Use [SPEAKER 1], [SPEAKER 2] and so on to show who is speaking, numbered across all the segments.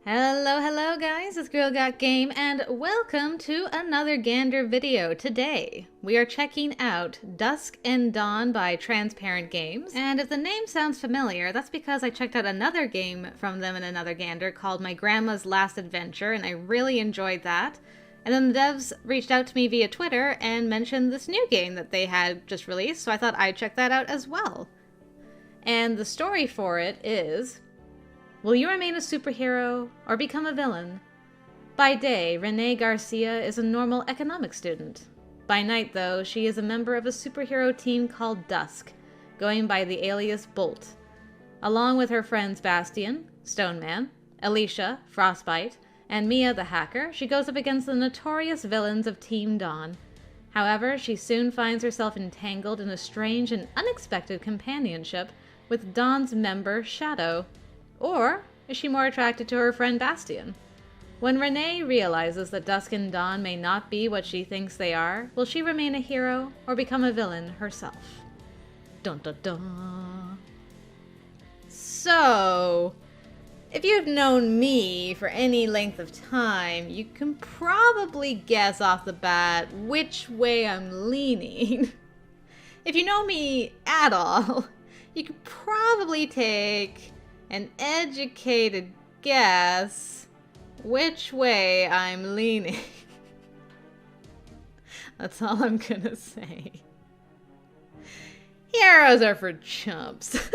[SPEAKER 1] Hello guys, it's Girl Got Game and welcome to another Gander video. Today, we are checking out Dusk and Dawn by Transparent Games. And if the name sounds familiar, that's because I checked out another game from them in another Gander called My Grandma's Last Adventure, and I really enjoyed that. And then the devs reached out to me via Twitter and mentioned this new game that they had just released, so I thought I'd check that out as well. And the story for it is... will you remain a superhero or become a villain? By day, Rene Garcia is a normal economics student. By night, though, she is a member of a superhero team called Dusk, going by the alias Bolt. Along with her friends Bastion, Stoneman, Alicia, Frostbite, and Mia the hacker, she goes up against the notorious villains of Team Dawn. However, she soon finds herself entangled in a strange and unexpected companionship with Dawn's member Shadow. Or is she more attracted to her friend Bastion? When Rene realizes that Dusk and Dawn may not be what she thinks they are, will she remain a hero or become a villain herself? Dun dun dun. So, if you've known me for any length of time, you can probably guess off the bat which way I'm leaning. If you know me at all, you could probably take an educated guess which way I'm leaning. That's all I'm gonna say. Heroes are for chumps.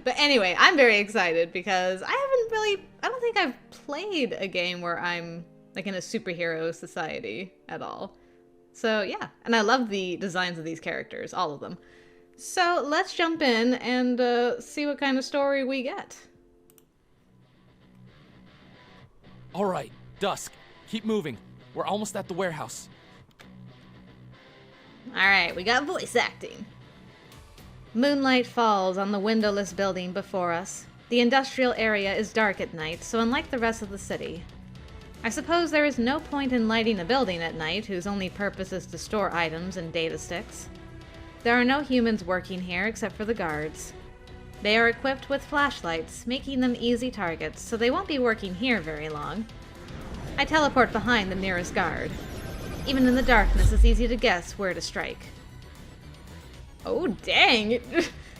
[SPEAKER 1] But anyway, I'm very excited because I don't think I've played a game where I'm like in a superhero society at all. So yeah, and I love the designs of these characters, all of them. So let's jump in and see what kind of story we get.
[SPEAKER 2] All right, Dusk, keep moving. We're almost at the warehouse.
[SPEAKER 1] All right, we got voice acting. Moonlight falls on the windowless building before us. The industrial area is dark at night, so unlike the rest of the city. I suppose there is no point in lighting a building at night whose only purpose is to store items and data sticks. There are no humans working here except for the guards. They are equipped with flashlights, making them easy targets, so they won't be working here very long. I teleport behind the nearest guard. Even in the darkness, it's easy to guess where to strike. Oh, dang!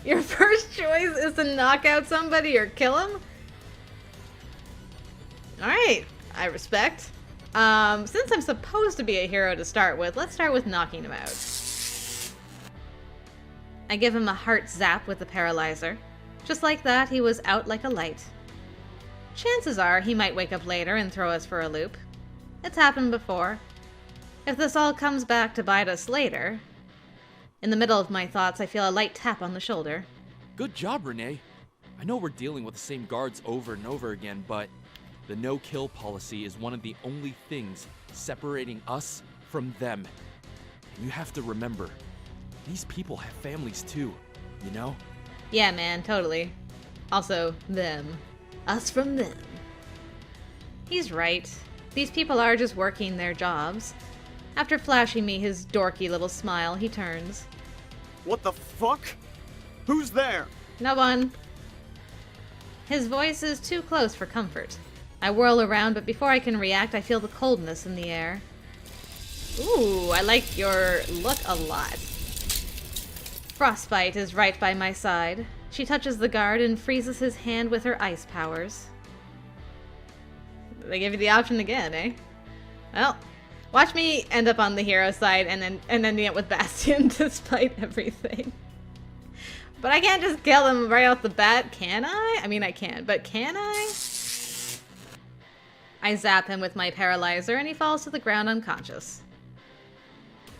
[SPEAKER 1] Your first choice is to knock out somebody or kill him? Alright, I respect. Since I'm supposed to be a hero to start with, let's start with knocking him out. I give him a heart zap with the paralyzer. Just like that, he was out like a light. Chances are he might wake up later and throw us for a loop. It's happened before. If this all comes back to bite us later... In the middle of my thoughts, I feel a light tap on the shoulder.
[SPEAKER 2] Good job, Rene. I know we're dealing with the same guards over and over again, but the no-kill policy is one of the only things separating us from them. And you have to remember, these people have families too, you know?
[SPEAKER 1] Yeah, man, totally. Also, them. Us from them. He's right. These people are just working their jobs. After flashing me his dorky little smile, he turns.
[SPEAKER 3] What the fuck? Who's there?
[SPEAKER 1] No one. His voice is too close for comfort. I whirl around, but before I can react, I feel the coldness in the air. Ooh, I like your look a lot. Frostbite is right by my side. She touches the guard and freezes his hand with her ice powers. They give you the option again, eh? Well, watch me end up on the hero side and ending it with Bastion despite everything. But I can't just kill him right off the bat, can I? I mean, I can, but can I? I zap him with my paralyzer and he falls to the ground unconscious.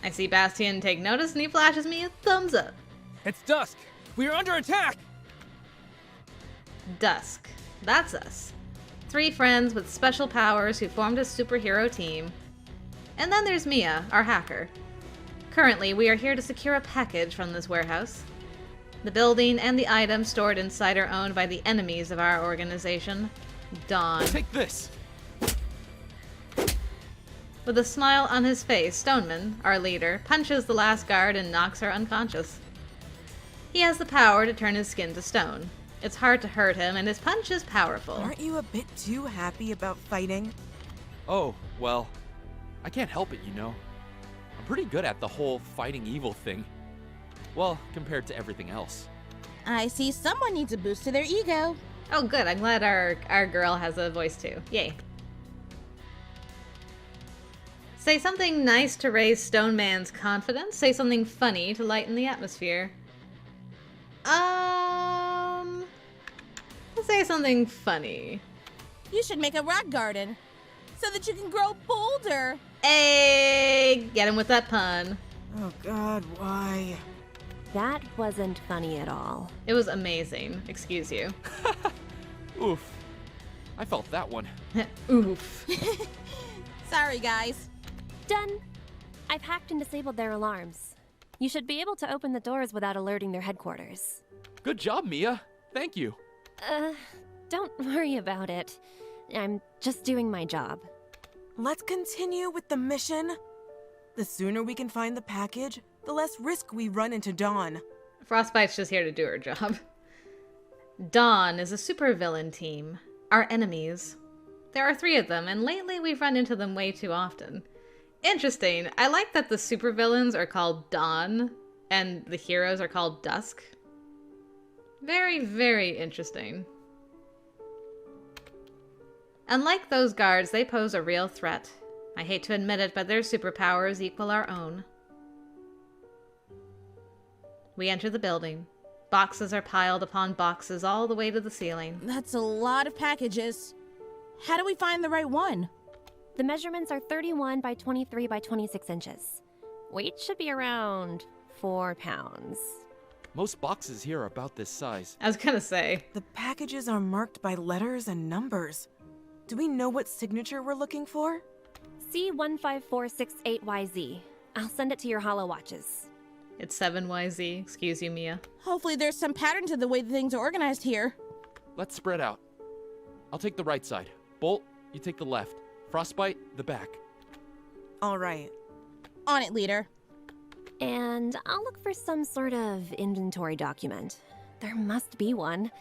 [SPEAKER 1] I see Bastion take notice and he flashes me a thumbs up.
[SPEAKER 2] It's Dusk! We are under attack!
[SPEAKER 1] Dusk. That's us. 3 friends with special powers who formed a superhero team. And then there's Mia, our hacker. Currently, we are here to secure a package from this warehouse. The building and the items stored inside are owned by the enemies of our organization, Dawn.
[SPEAKER 2] Take this!
[SPEAKER 1] With a smile on his face, Stoneman, our leader, punches the last guard and knocks her unconscious. He has the power to turn his skin to stone. It's hard to hurt him, and his punch is powerful.
[SPEAKER 4] Aren't you a bit too happy about fighting?
[SPEAKER 2] Oh, well, I can't help it, you know. I'm pretty good at the whole fighting evil thing. Well, compared to everything else.
[SPEAKER 5] I see someone needs a boost to their ego.
[SPEAKER 1] Oh, good. I'm glad our girl has a voice too. Yay. Say something nice to raise Stoneman's confidence. Say something funny to lighten the atmosphere. Let's say something funny.
[SPEAKER 5] You should make a rock garden so that you can grow bolder.
[SPEAKER 1] Hey, get him with that pun.
[SPEAKER 4] Oh god, why?
[SPEAKER 6] That wasn't funny at all.
[SPEAKER 1] It was amazing. Excuse you.
[SPEAKER 2] Oof. I felt that one.
[SPEAKER 1] Oof.
[SPEAKER 5] Sorry, guys.
[SPEAKER 6] Done. I've hacked and disabled their alarms. You should be able to open the doors without alerting their headquarters.
[SPEAKER 2] Good job, Mia. Thank you.
[SPEAKER 6] Don't worry about it. I'm just doing my job.
[SPEAKER 4] Let's continue with the mission. The sooner we can find the package, the less risk we run into Dawn.
[SPEAKER 1] Frostbite's just here to do her job. Dawn is a supervillain team. Our enemies. There are 3 of them, and lately we've run into them way too often. Interesting. I like that the supervillains are called Dawn, and the heroes are called Dusk. Very, very interesting. Unlike those guards, they pose a real threat. I hate to admit it, but their superpowers equal our own. We enter the building. Boxes are piled upon boxes all the way to the ceiling.
[SPEAKER 5] That's a lot of packages. How do we find the right one?
[SPEAKER 6] The measurements are 31 by 23 by 26 inches. Weight should be around 4 pounds.
[SPEAKER 2] Most boxes here are about this size.
[SPEAKER 1] I was gonna say.
[SPEAKER 4] The packages are marked by letters and numbers. Do we know what signature we're looking for?
[SPEAKER 6] C15468YZ. I'll send it to your hollow watches.
[SPEAKER 1] It's 7YZ. Excuse you, Mia.
[SPEAKER 5] Hopefully there's some pattern to the way things are organized here.
[SPEAKER 2] Let's spread out. I'll take the right side. Bolt, you take the left. Frostbite, the back.
[SPEAKER 4] All right.
[SPEAKER 5] On it, leader.
[SPEAKER 6] And I'll look for some sort of inventory document. There must be one.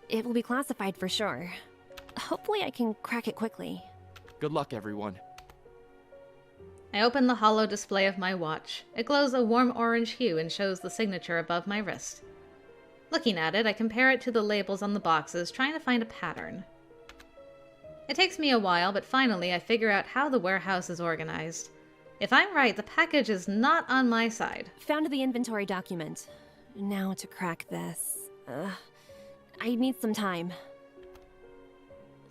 [SPEAKER 6] It will be classified for sure. Hopefully I can crack it quickly.
[SPEAKER 2] Good luck, everyone.
[SPEAKER 1] I open the hollow display of my watch. It glows a warm orange hue and shows the signature above my wrist. Looking at it, I compare it to the labels on the boxes, trying to find a pattern. It takes me a while, but finally I figure out how the warehouse is organized. If I'm right, the package is not on my side.
[SPEAKER 6] Found the inventory document. Now to crack this. I need some time.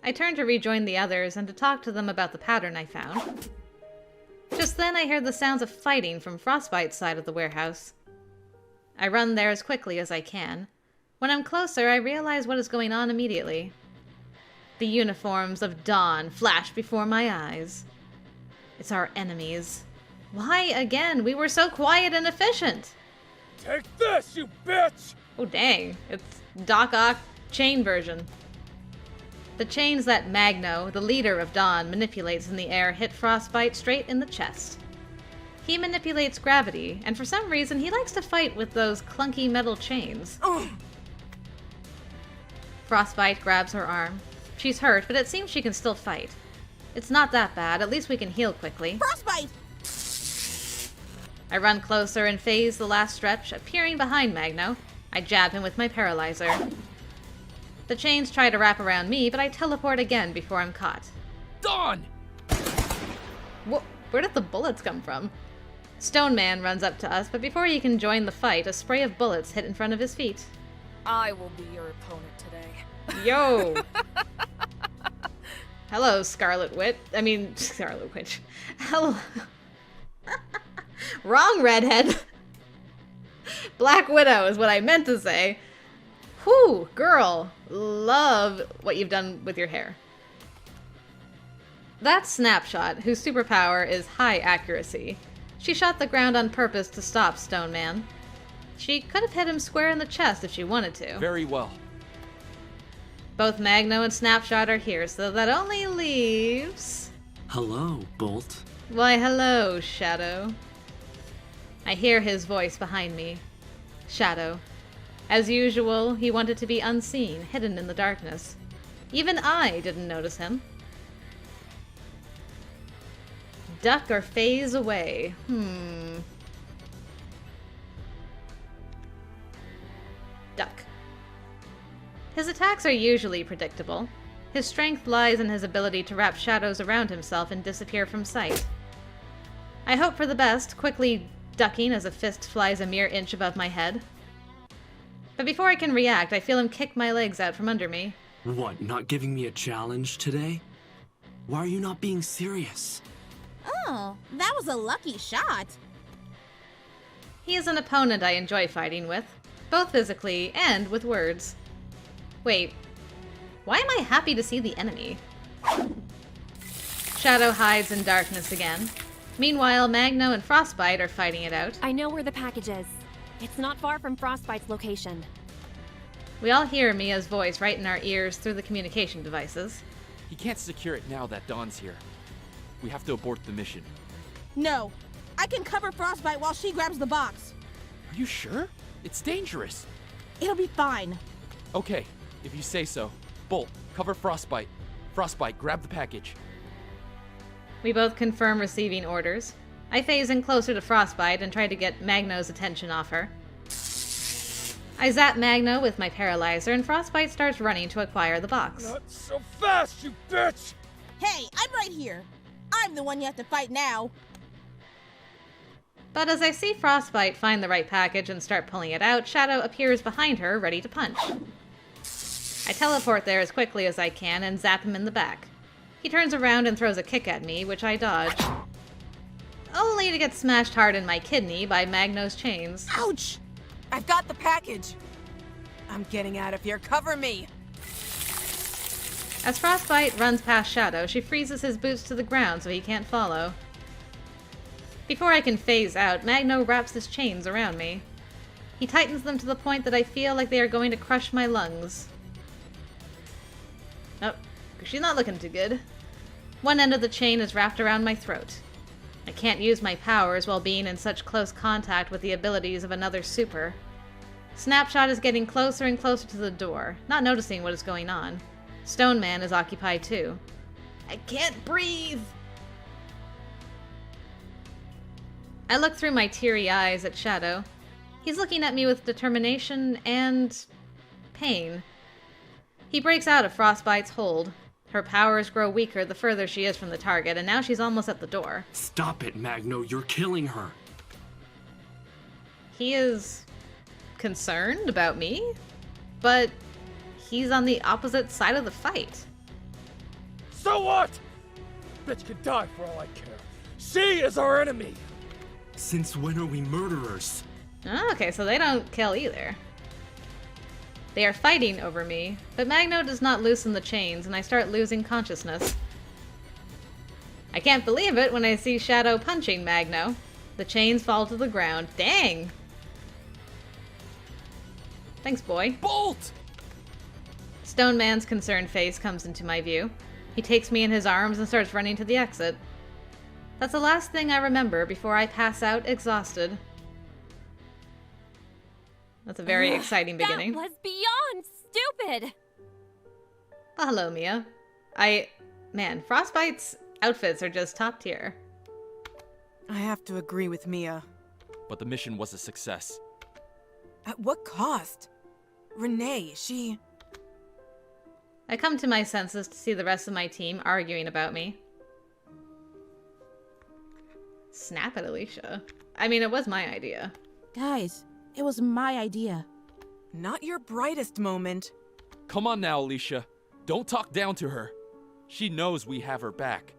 [SPEAKER 1] I turn to rejoin the others and to talk to them about the pattern I found. Just then I hear the sounds of fighting from Frostbite's side of the warehouse. I run there as quickly as I can. When I'm closer, I realize what is going on immediately. The uniforms of Dawn flash before my eyes. It's our enemies. Why again? We were so quiet and efficient.
[SPEAKER 3] Take this, you bitch!
[SPEAKER 1] Oh dang, it's Doc Ock chain version. The chains that Magno, the leader of Dawn, manipulates in the air hit Frostbite straight in the chest. He manipulates gravity, and for some reason he likes to fight with those clunky metal chains. Frostbite grabs her arm. She's hurt, but it seems she can still fight. It's not that bad, at least we can heal quickly.
[SPEAKER 5] Frostbite!
[SPEAKER 1] I run closer and phase the last stretch, appearing behind Magno. I jab him with my paralyzer. The chains try to wrap around me, but I teleport again before I'm caught.
[SPEAKER 2] Dawn!
[SPEAKER 1] Where did the bullets come from? Stoneman runs up to us, but before he can join the fight, a spray of bullets hit in front of his feet.
[SPEAKER 7] I will be your opponent today.
[SPEAKER 1] Yo! Hello, Scarlet Witch. Hello. Wrong, redhead. Black Widow is what I meant to say. Whew, girl. Love what you've done with your hair. That's Snapshot, whose superpower is high accuracy. She shot the ground on purpose to stop Stoneman. She could have hit him square in the chest if she wanted to.
[SPEAKER 2] Very well.
[SPEAKER 1] Both Magno and Snapshot are here, so that only leaves...
[SPEAKER 8] Hello, Bolt.
[SPEAKER 1] Why, hello, Shadow. I hear his voice behind me. Shadow. As usual, he wanted to be unseen, hidden in the darkness. Even I didn't notice him. Duck or phase away. Duck. His attacks are usually predictable. His strength lies in his ability to wrap shadows around himself and disappear from sight. I hope for the best, quickly ducking as a fist flies a mere inch above my head. But before I can react, I feel him kick my legs out from under me.
[SPEAKER 8] What, not giving me a challenge today? Why are you not being serious?
[SPEAKER 5] Oh, that was a lucky shot.
[SPEAKER 1] He is an opponent I enjoy fighting with, both physically and with words. Wait, why am I happy to see the enemy? Shadow hides in darkness again. Meanwhile, Magno and Frostbite are fighting it out.
[SPEAKER 6] I know where the package is. It's not far from Frostbite's location.
[SPEAKER 1] We all hear Mia's voice right in our ears through the communication devices.
[SPEAKER 2] He can't secure it now that Dawn's here. We have to abort the mission.
[SPEAKER 5] No, I can cover Frostbite while she grabs the box.
[SPEAKER 2] Are you sure? It's dangerous.
[SPEAKER 5] It'll be fine.
[SPEAKER 2] Okay, if you say so. Bolt, cover Frostbite. Frostbite, grab the package.
[SPEAKER 1] We both confirm receiving orders. I phase in closer to Frostbite and try to get Magno's attention off her. I zap Magno with my paralyzer and Frostbite starts running to acquire the box.
[SPEAKER 3] Not so fast, you bitch!
[SPEAKER 5] Hey, I'm right here. I'm the one you have to fight now.
[SPEAKER 1] But as I see Frostbite find the right package and start pulling it out, Shadow appears behind her, ready to punch. I teleport there as quickly as I can and zap him in the back. He turns around and throws a kick at me, which I dodge. Only to get smashed hard in my kidney by Magno's chains.
[SPEAKER 5] Ouch!
[SPEAKER 4] I've got the package. I'm getting out of here. Cover me.
[SPEAKER 1] As Frostbite runs past Shadow, she freezes his boots to the ground so he can't follow. Before I can phase out, Magno wraps his chains around me. He tightens them to the point that I feel like they are going to crush my lungs. Oh, she's not looking too good. One end of the chain is wrapped around my throat. I can't use my powers while being in such close contact with the abilities of another super. Snapshot is getting closer and closer to the door, not noticing what is going on. Stoneman is occupied too. I can't breathe! I look through my teary eyes at Shadow. He's looking at me with determination and pain. He breaks out of Frostbite's hold. Her powers grow weaker the further she is from the target, and now she's almost at the door.
[SPEAKER 8] Stop it, Magno. You're killing her.
[SPEAKER 1] He is concerned about me, but he's on the opposite side of the fight.
[SPEAKER 3] So what? Bitch can die for all I care. She is our enemy!
[SPEAKER 8] Since when are we murderers?
[SPEAKER 1] Okay, so they don't kill either. They are fighting over me, but Magno does not loosen the chains and I start losing consciousness. I can't believe it when I see Shadow punching Magno. The chains fall to the ground. Dang! Thanks, boy.
[SPEAKER 2] Bolt!
[SPEAKER 1] Stoneman's concerned face comes into my view. He takes me in his arms and starts running to the exit. That's the last thing I remember before I pass out exhausted. That's a very exciting beginning.
[SPEAKER 6] That was beyond stupid!
[SPEAKER 1] Well, hello, Mia. Man, Frostbite's outfits are just top tier.
[SPEAKER 4] I have to agree with Mia.
[SPEAKER 2] But the mission was a success.
[SPEAKER 4] At what cost? Rene, she...
[SPEAKER 1] I come to my senses to see the rest of my team arguing about me. Snap at Alicia. I mean, it was my idea.
[SPEAKER 5] Guys, it was my idea.
[SPEAKER 4] Not your brightest moment.
[SPEAKER 2] Come on now, Alicia. Don't talk down to her. She knows we have her back.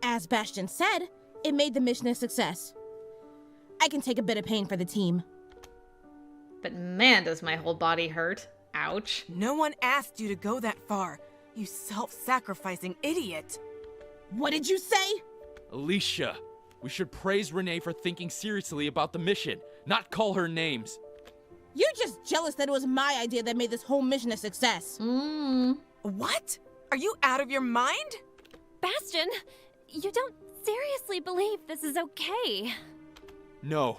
[SPEAKER 5] As Bastion said, it made the mission a success. I can take a bit of pain for the team.
[SPEAKER 1] But man, does my whole body hurt. Ouch.
[SPEAKER 4] No one asked you to go that far, you self-sacrificing idiot.
[SPEAKER 5] What did you say?
[SPEAKER 2] Alicia, we should praise Rene for thinking seriously about the mission, not call her names.
[SPEAKER 5] You're just jealous that it was my idea that made this whole mission a success.
[SPEAKER 4] What? Are you out of your mind?
[SPEAKER 6] Bastion, you don't seriously believe this is okay?
[SPEAKER 2] No.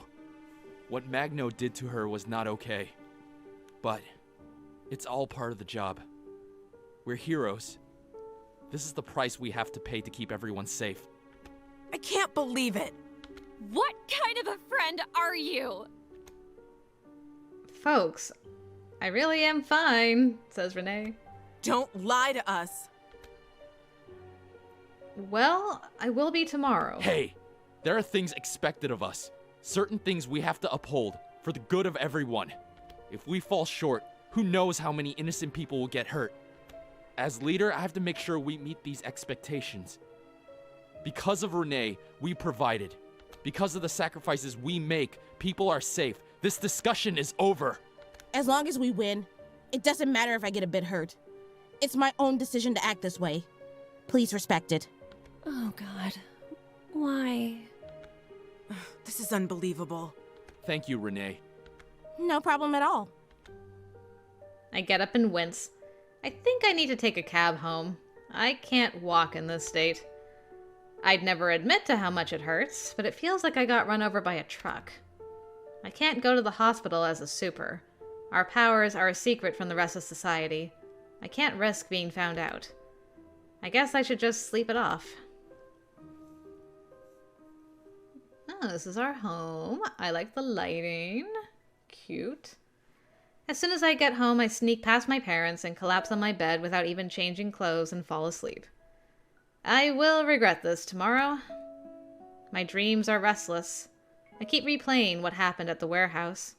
[SPEAKER 2] What Magno did to her was not okay. but it's all part of the job. We're heroes. This is the price we have to pay to keep everyone safe.
[SPEAKER 4] I can't believe it.
[SPEAKER 6] What kind of a friend are you?
[SPEAKER 1] Folks, I really am fine, says Rene.
[SPEAKER 4] Don't lie to us.
[SPEAKER 1] Well, I will be tomorrow.
[SPEAKER 2] Hey, there are things expected of us. Certain things we have to uphold for the good of everyone. If we fall short, who knows how many innocent people will get hurt. As leader, I have to make sure we meet these expectations. Because of Rene, we provided. Because of the sacrifices we make, people are safe. This discussion is over.
[SPEAKER 5] As long as we win, it doesn't matter if I get a bit hurt. It's my own decision to act this way. Please respect it.
[SPEAKER 6] Oh God. Why?
[SPEAKER 4] This is unbelievable.
[SPEAKER 2] Thank you, Rene.
[SPEAKER 5] No problem at all.
[SPEAKER 1] I get up and wince. I think I need to take a cab home. I can't walk in this state. I'd never admit to how much it hurts, but it feels like I got run over by a truck. I can't go to the hospital as a super. Our powers are a secret from the rest of society. I can't risk being found out. I guess I should just sleep it off. Oh, this is our home. I like the lighting. Cute. As soon as I get home, I sneak past my parents and collapse on my bed without even changing clothes and fall asleep. I will regret this tomorrow. My dreams are restless. I keep replaying what happened at the warehouse.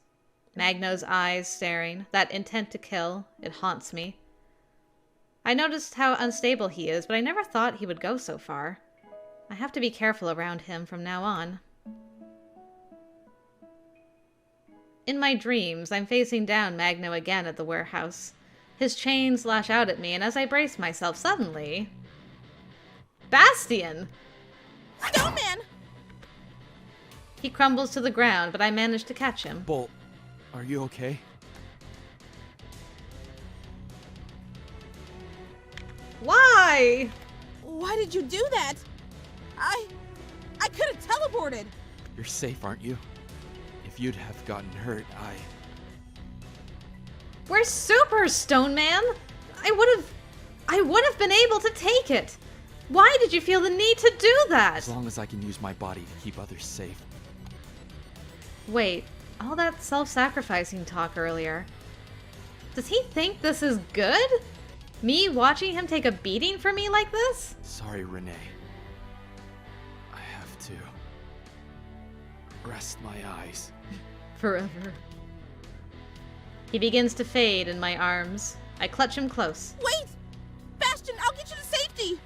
[SPEAKER 1] Magno's eyes staring, that intent to kill, it haunts me. I noticed how unstable he is, but I never thought he would go so far. I have to be careful around him from now on. In my dreams, I'm facing down Magno again at the warehouse. His chains lash out at me, and as I brace myself, suddenly... Bastion!
[SPEAKER 5] Stoneman!
[SPEAKER 1] He crumbles to the ground, but I manage to catch him.
[SPEAKER 2] Bolt, are you okay?
[SPEAKER 1] Why?
[SPEAKER 5] Why did you do that? I could have teleported.
[SPEAKER 2] You're safe, aren't you? If you'd have gotten hurt,
[SPEAKER 1] We're super, Stoneman! I would have been able to take it! Why did you feel the need to do that?
[SPEAKER 2] As long as I can use my body to keep others safe.
[SPEAKER 1] Wait, all that self-sacrificing talk earlier. Does he think this is good? Me watching him take a beating for me like this?
[SPEAKER 2] Sorry, Rene. I have to rest my eyes.
[SPEAKER 1] Forever. He begins to fade in my arms. I clutch him close.
[SPEAKER 5] Wait! Bastion, I'll get you to safety!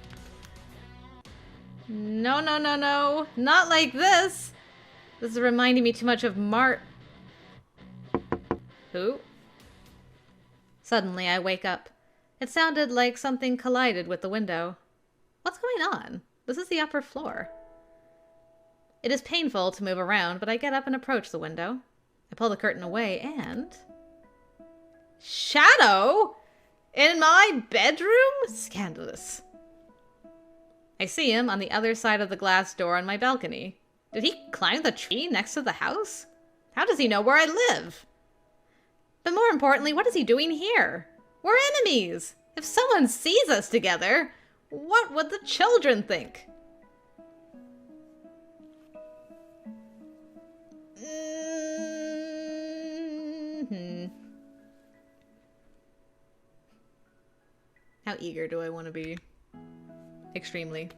[SPEAKER 1] No, no, no, no. Not like this. This is reminding me too much of Who? Suddenly, I wake up. It sounded like something collided with the window. What's going on? This is the upper floor. It is painful to move around, but I get up and approach the window. I pull the curtain away and... Shadow? In my bedroom? Scandalous. I see him on the other side of the glass door on my balcony. Did he climb the tree next to the house? How does he know where I live? But more importantly, what is he doing here? We're enemies! If someone sees us together, what would the children think? How eager do I want to be? Extremely.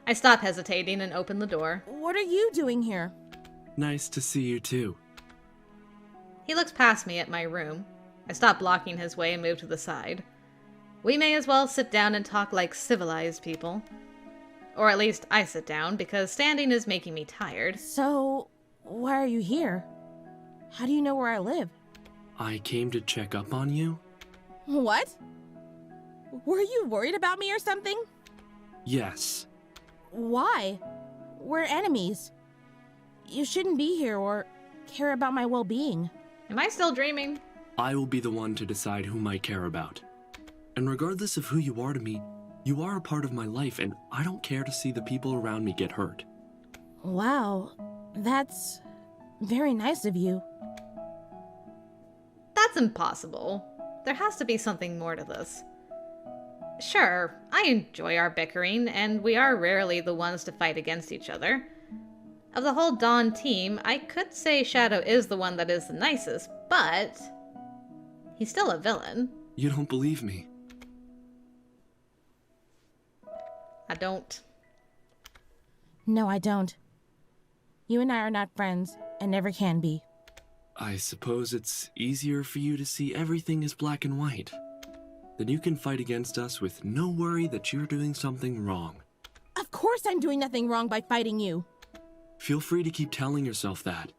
[SPEAKER 1] I stop hesitating and open the door.
[SPEAKER 5] What are you doing here?
[SPEAKER 8] Nice to see you too.
[SPEAKER 1] He looks past me at my room. I stop blocking his way and move to the side. We may as well sit down and talk like civilized people. Or at least I sit down, because standing is making me tired.
[SPEAKER 5] So, why are you here? How do you know where I live?
[SPEAKER 8] I came to check up on you.
[SPEAKER 5] What? Were you worried about me or something?
[SPEAKER 8] Yes.
[SPEAKER 5] Why? We're enemies. You shouldn't be here or care about my well-being.
[SPEAKER 1] Am I still dreaming?
[SPEAKER 8] I will be the one to decide whom I care about. And regardless of who you are to me, you are a part of my life, and I don't care to see the people around me get hurt.
[SPEAKER 5] Wow, that's very nice of you.
[SPEAKER 1] that's impossible. There has to be something more to this. Sure, I enjoy our bickering, and we are rarely the ones to fight against each other. Of the whole Dawn team, I could say Shadow is the one that is the nicest, but he's still a villain.
[SPEAKER 8] You don't believe me.
[SPEAKER 1] I don't.
[SPEAKER 5] No, I don't. You and I are not friends, and never can be.
[SPEAKER 8] I suppose it's easier for you to see everything as black and white. Then you can fight against us with no worry that you're doing something wrong.
[SPEAKER 5] Of course I'm doing nothing wrong by fighting you.
[SPEAKER 8] Feel free to keep telling yourself that.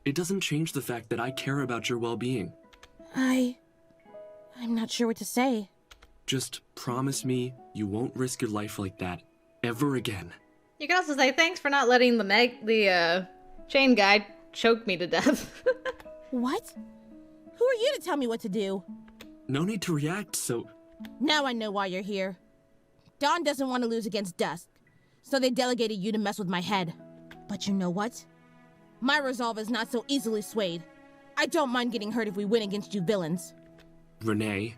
[SPEAKER 8] It doesn't change the fact that I care about your well-being.
[SPEAKER 5] I'm not sure what to say.
[SPEAKER 8] Just promise me you won't risk your life like that ever again.
[SPEAKER 1] You can also say thanks for not letting the chain guy choke me to death.
[SPEAKER 5] What? Who are you to tell me what to do?
[SPEAKER 8] No need to react, so...
[SPEAKER 5] Now I know why you're here. Dawn doesn't want to lose against Dusk, so they delegated you to mess with my head. But you know what? My resolve is not so easily swayed. I don't mind getting hurt if we win against you villains.
[SPEAKER 8] Rene,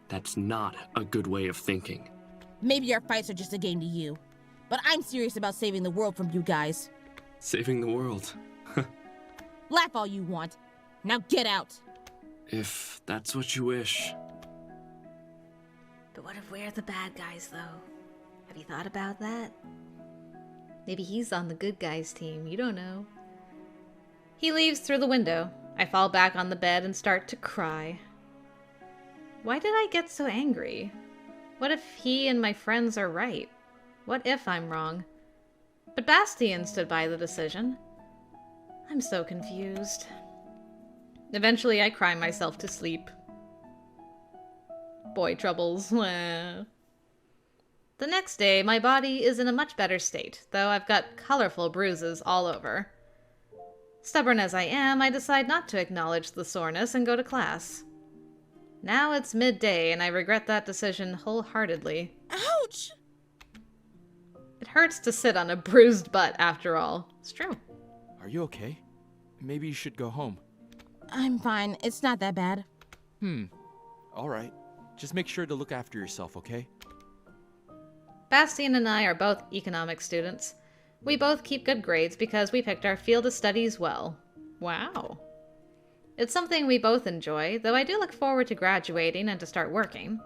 [SPEAKER 8] that's not a good way of thinking.
[SPEAKER 5] Maybe our fights are just a game to you, but I'm serious about saving the world from you guys.
[SPEAKER 8] Saving the world.
[SPEAKER 5] Laugh all you want. Now get out.
[SPEAKER 8] If that's what you wish.
[SPEAKER 1] But what if we're the bad guys, though? Have you thought about that? Maybe he's on the good guys' team. You don't know. He leaves through the window. I fall back on the bed and start to cry. Why did I get so angry? What if he and my friends are right? What if I'm wrong? But Bastion stood by the decision. I'm so confused. Eventually, I cry myself to sleep. Boy troubles. The next day, my body is in a much better state, though I've got colorful bruises all over. Stubborn as I am, I decide not to acknowledge the soreness and go to class. Now it's midday, and I regret that decision wholeheartedly.
[SPEAKER 5] Ouch!
[SPEAKER 1] It hurts to sit on a bruised butt, after all. It's true.
[SPEAKER 2] Are you okay? Maybe you should go home.
[SPEAKER 5] I'm fine. It's not that bad.
[SPEAKER 2] Alright. Just make sure to look after yourself, okay?
[SPEAKER 1] Bastion and I are both economics students. We both keep good grades because we picked our field of studies well. Wow. It's something we both enjoy, though I do look forward to graduating and to start working.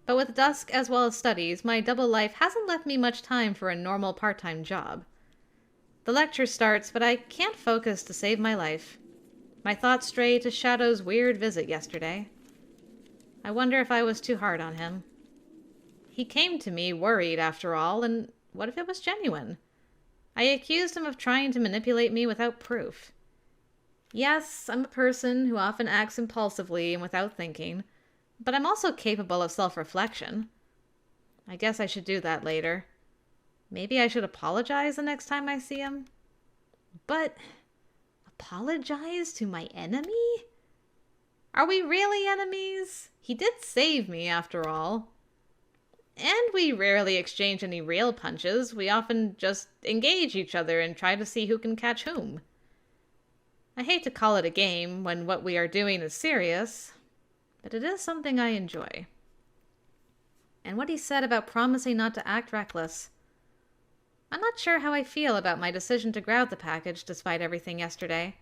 [SPEAKER 1] But with Dusk as well as studies, my double life hasn't left me much time for a normal part-time job. The lecture starts, but I can't focus to save my life. My thoughts stray to Shadow's weird visit yesterday. I wonder if I was too hard on him. He came to me worried, after all, and what if it was genuine? I accused him of trying to manipulate me without proof. Yes, I'm a person who often acts impulsively and without thinking, but I'm also capable of self-reflection. I guess I should do that later. Maybe I should apologize the next time I see him? But apologize to my enemy? Are we really enemies? He did save me, after all. And we rarely exchange any real punches. We often just engage each other and try to see who can catch whom. I hate to call it a game when what we are doing is serious, but it is something I enjoy. And what he said about promising not to act reckless. I'm not sure how I feel about my decision to grab the package despite everything yesterday.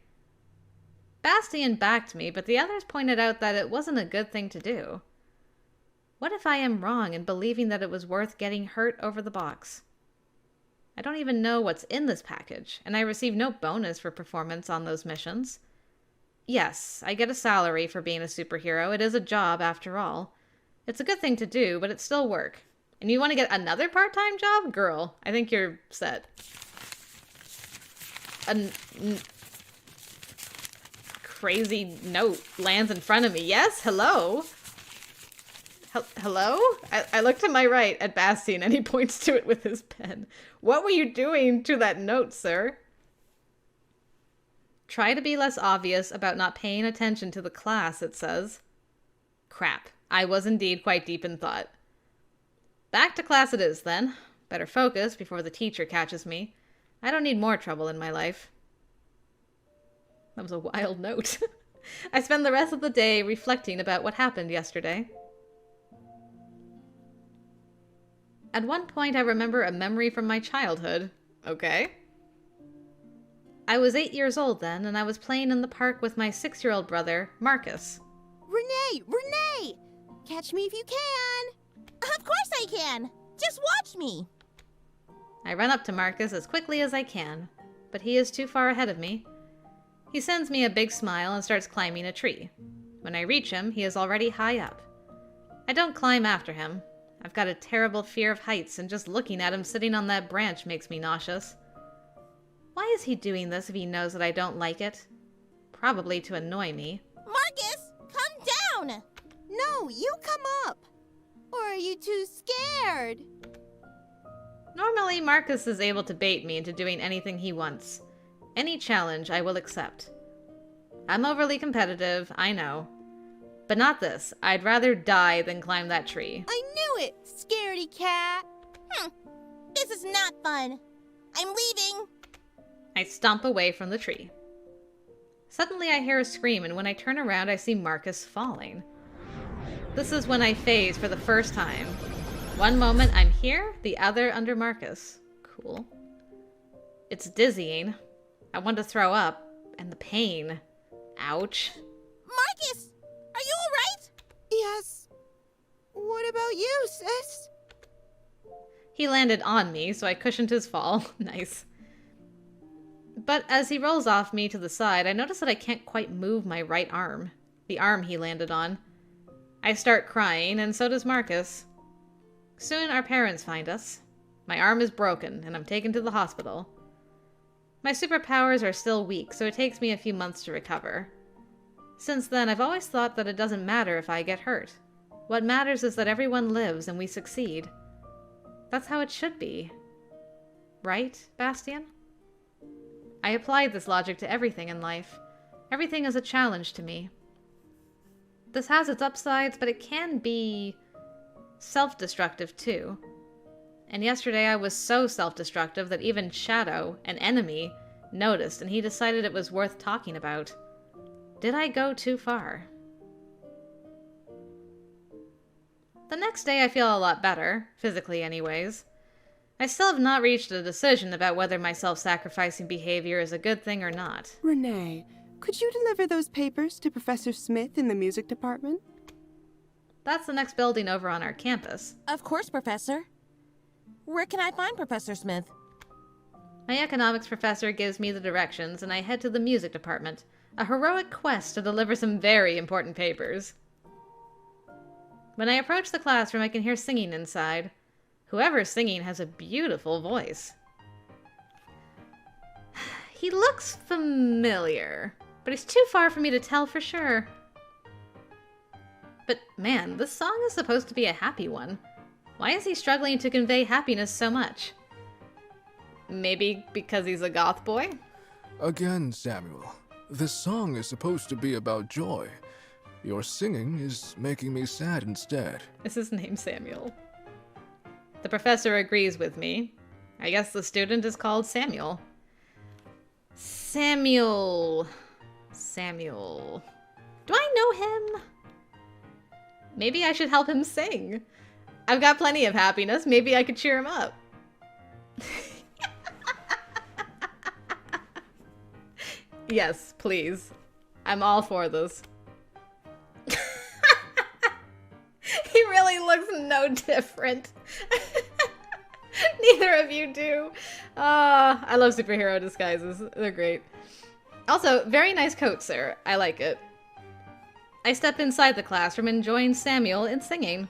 [SPEAKER 1] Bastion backed me, but the others pointed out that it wasn't a good thing to do. What if I am wrong in believing that it was worth getting hurt over the box? I don't even know what's in this package, and I receive no bonus for performance on those missions. Yes, I get a salary for being a superhero. It is a job, after all. It's a good thing to do, but it's still work. And you want to get another part-time job? Girl, I think you're set. Crazy note lands in front of me. Yes, hello? Hello? I look to my right at Bastion and he points to it with his pen. What were you doing to that note, sir? Try to be less obvious about not paying attention to the class, it says. Crap. I was indeed quite deep in thought. Back to class it is, then. Better focus before the teacher catches me. I don't need more trouble in my life. That was a wild note. I spend the rest of the day reflecting about what happened yesterday. At one point, I remember a memory from my childhood. Okay. I was 8 years old then, and I was playing in the park with my 6-year-old brother, Marcus.
[SPEAKER 5] Rene! Rene! Catch me if you can! Of course I can! Just watch me!
[SPEAKER 1] I run up to Marcus as quickly as I can, but he is too far ahead of me. He sends me a big smile and starts climbing a tree. When I reach him, he is already high up. I don't climb after him. I've got a terrible fear of heights, and just looking at him sitting on that branch makes me nauseous. Why is he doing this if he knows that I don't like it? Probably to annoy me.
[SPEAKER 5] Marcus, come down!
[SPEAKER 9] No, you come up. Or are you too scared?
[SPEAKER 1] Normally, Marcus is able to bait me into doing anything he wants. Any challenge I will accept. I'm overly competitive, I know. But not this. I'd rather die than climb that tree.
[SPEAKER 9] I knew it, scaredy cat.
[SPEAKER 5] This is not fun. I'm leaving.
[SPEAKER 1] I stomp away from the tree. Suddenly I hear a scream, and when I turn around I see Marcus falling. This is when I phase for the first time. One moment I'm here, the other under Marcus. Cool. It's dizzying. I want to throw up, and the pain. Ouch.
[SPEAKER 5] Marcus, are you alright?
[SPEAKER 9] Yes. What about you, sis?
[SPEAKER 1] He landed on me, so I cushioned his fall. Nice. But as he rolls off me to the side, I notice that I can't quite move my right arm. The arm he landed on. I start crying, and so does Marcus. Soon our parents find us. My arm is broken, and I'm taken to the hospital. My superpowers are still weak, so it takes me a few months to recover. Since then, I've always thought that it doesn't matter if I get hurt. What matters is that everyone lives and we succeed. That's how it should be. Right, Bastion? I applied this logic to everything in life. Everything is a challenge to me. This has its upsides, but it can be self-destructive too. And yesterday I was so self-destructive that even Shadow, an enemy, noticed, and he decided it was worth talking about. Did I go too far? The next day I feel a lot better, physically anyways. I still have not reached a decision about whether my self-sacrificing behavior is a good thing or not.
[SPEAKER 10] Rene, could you deliver those papers to Professor Smith in the music department?
[SPEAKER 1] That's the next building over on our campus.
[SPEAKER 5] Of course, Professor. Where can I find Professor Smith?
[SPEAKER 1] My economics professor gives me the directions, and I head to the music department. A heroic quest to deliver some very important papers. When I approach the classroom, I can hear singing inside. Whoever's singing has a beautiful voice. He looks familiar, but he's too far for me to tell for sure. But man, this song is supposed to be a happy one. Why is he struggling to convey happiness so much? Maybe because he's a goth boy?
[SPEAKER 11] Again, Samuel. This song is supposed to be about joy. Your singing is making me sad instead.
[SPEAKER 1] Is his name Samuel? The professor agrees with me. I guess the student is called Samuel. Samuel. Do I know him? Maybe I should help him sing. I've got plenty of happiness. Maybe I could cheer him up. Yes, please. I'm all for this. He really looks no different. Neither of you do. I love superhero disguises. They're great. Also, very nice coat, sir. I like it. I step inside the classroom and join Samuel in singing.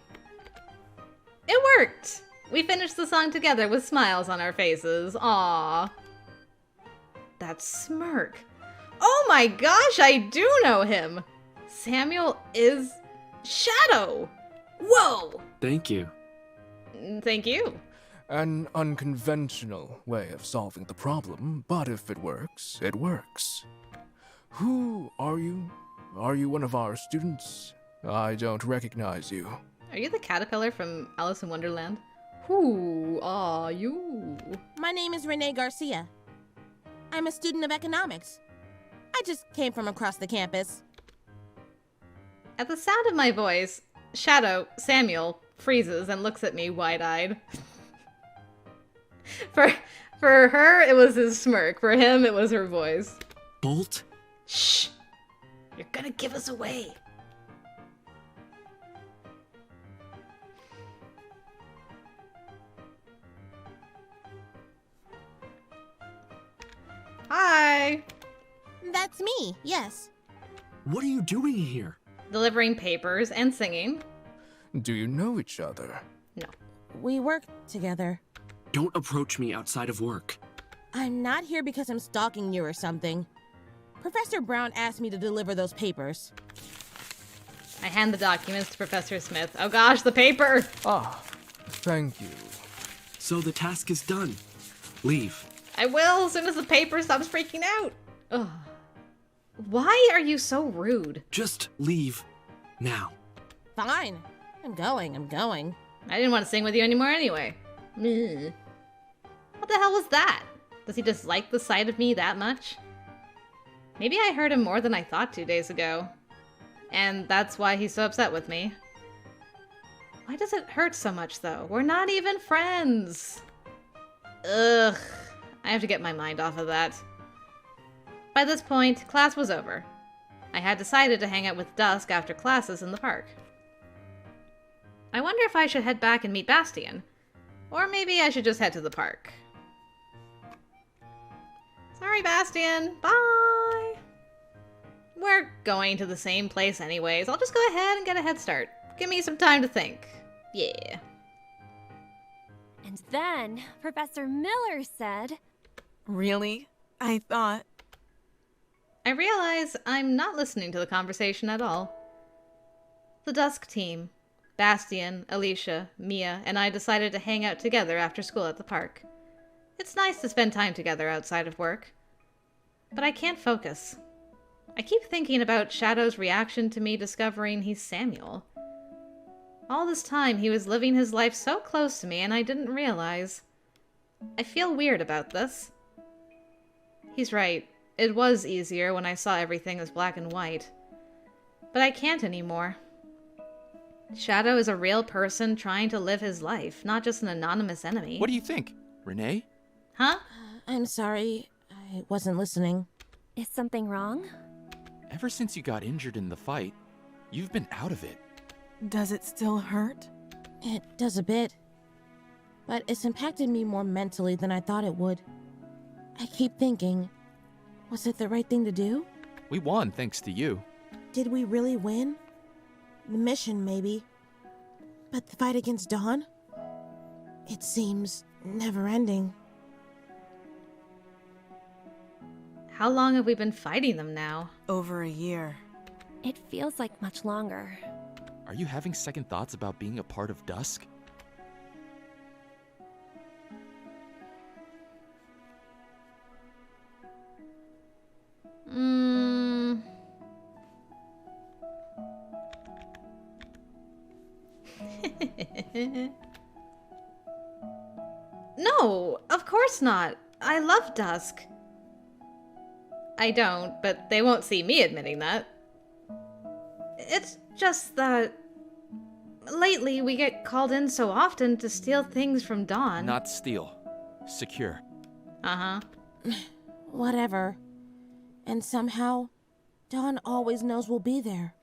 [SPEAKER 1] It worked! We finished the song together with smiles on our faces. Aww. That smirk. Oh my gosh, I do know him! Samuel is Shadow! Whoa!
[SPEAKER 8] Thank you.
[SPEAKER 1] Thank you.
[SPEAKER 11] An unconventional way of solving the problem, but if it works, it works. Who are you? Are you one of our students? I don't recognize you.
[SPEAKER 1] Are you the caterpillar from Alice in Wonderland? Who are you?
[SPEAKER 5] My name is Rene Garcia. I'm a student of economics. I just came from across the campus.
[SPEAKER 1] At the sound of my voice, Samuel, freezes and looks at me wide-eyed. For her, it was his smirk. For him, it was her voice.
[SPEAKER 8] Bolt?
[SPEAKER 1] Shh! You're gonna give us away. Hi!
[SPEAKER 5] That's me, yes.
[SPEAKER 8] What are you doing here?
[SPEAKER 1] Delivering papers and singing.
[SPEAKER 11] Do you know each other?
[SPEAKER 1] No.
[SPEAKER 5] We work together.
[SPEAKER 8] Don't approach me outside of work.
[SPEAKER 5] I'm not here because I'm stalking you or something. Professor Brown asked me to deliver those papers.
[SPEAKER 1] I hand the documents to Professor Smith. Oh gosh, the paper!
[SPEAKER 11] Ah, thank you.
[SPEAKER 8] So the task is done. Leave.
[SPEAKER 1] I will, as soon as the paper stops freaking out. Ugh. Why are you so rude?
[SPEAKER 8] Just leave. Now.
[SPEAKER 5] Fine. I'm going.
[SPEAKER 1] I didn't want to sing with you anymore anyway. Ugh. What the hell was that? Does he dislike the sight of me that much? Maybe I hurt him more than I thought 2 days ago. And that's why he's so upset with me. Why does it hurt so much, though? We're not even friends. Ugh. I have to get my mind off of that. By this point, class was over. I had decided to hang out with Dusk after classes in the park. I wonder if I should head back and meet Bastion. Or maybe I should just head to the park. Sorry, Bastion. Bye! We're going to the same place anyways. I'll just go ahead and get a head start. Give me some time to think. Yeah.
[SPEAKER 6] And then Professor Miller said...
[SPEAKER 4] Really? I thought...
[SPEAKER 1] I realize I'm not listening to the conversation at all. The Dusk team, Bastion, Alicia, Mia, and I decided to hang out together after school at the park. It's nice to spend time together outside of work. But I can't focus. I keep thinking about Shadow's reaction to me discovering he's Samuel. All this time he was living his life so close to me and I didn't realize. I feel weird about this. He's right. It was easier when I saw everything as black and white. But I can't anymore. Shadow is a real person trying to live his life, not just an anonymous enemy.
[SPEAKER 2] What do you think, Rene?
[SPEAKER 1] Huh?
[SPEAKER 5] I'm sorry. I wasn't listening.
[SPEAKER 6] Is something wrong?
[SPEAKER 2] Ever since you got injured in the fight, you've been out of it.
[SPEAKER 4] Does it still hurt?
[SPEAKER 5] It does a bit. But it's impacted me more mentally than I thought it would. I keep thinking, was it the right thing to do?
[SPEAKER 2] We won thanks to you.
[SPEAKER 5] Did we really win? The mission, maybe. But the fight against Dawn? It seems never-ending.
[SPEAKER 1] How long have we been fighting them now?
[SPEAKER 4] Over a year.
[SPEAKER 6] It feels like much longer.
[SPEAKER 2] Are you having second thoughts about being a part of Dusk?
[SPEAKER 1] No, of course not. I love Dusk. I don't, but they won't see me admitting that. It's just that... lately, we get called in so often to steal things from Dawn.
[SPEAKER 2] Not steal. Secure.
[SPEAKER 1] Uh-huh.
[SPEAKER 5] Whatever. And somehow, Dawn always knows we'll be there.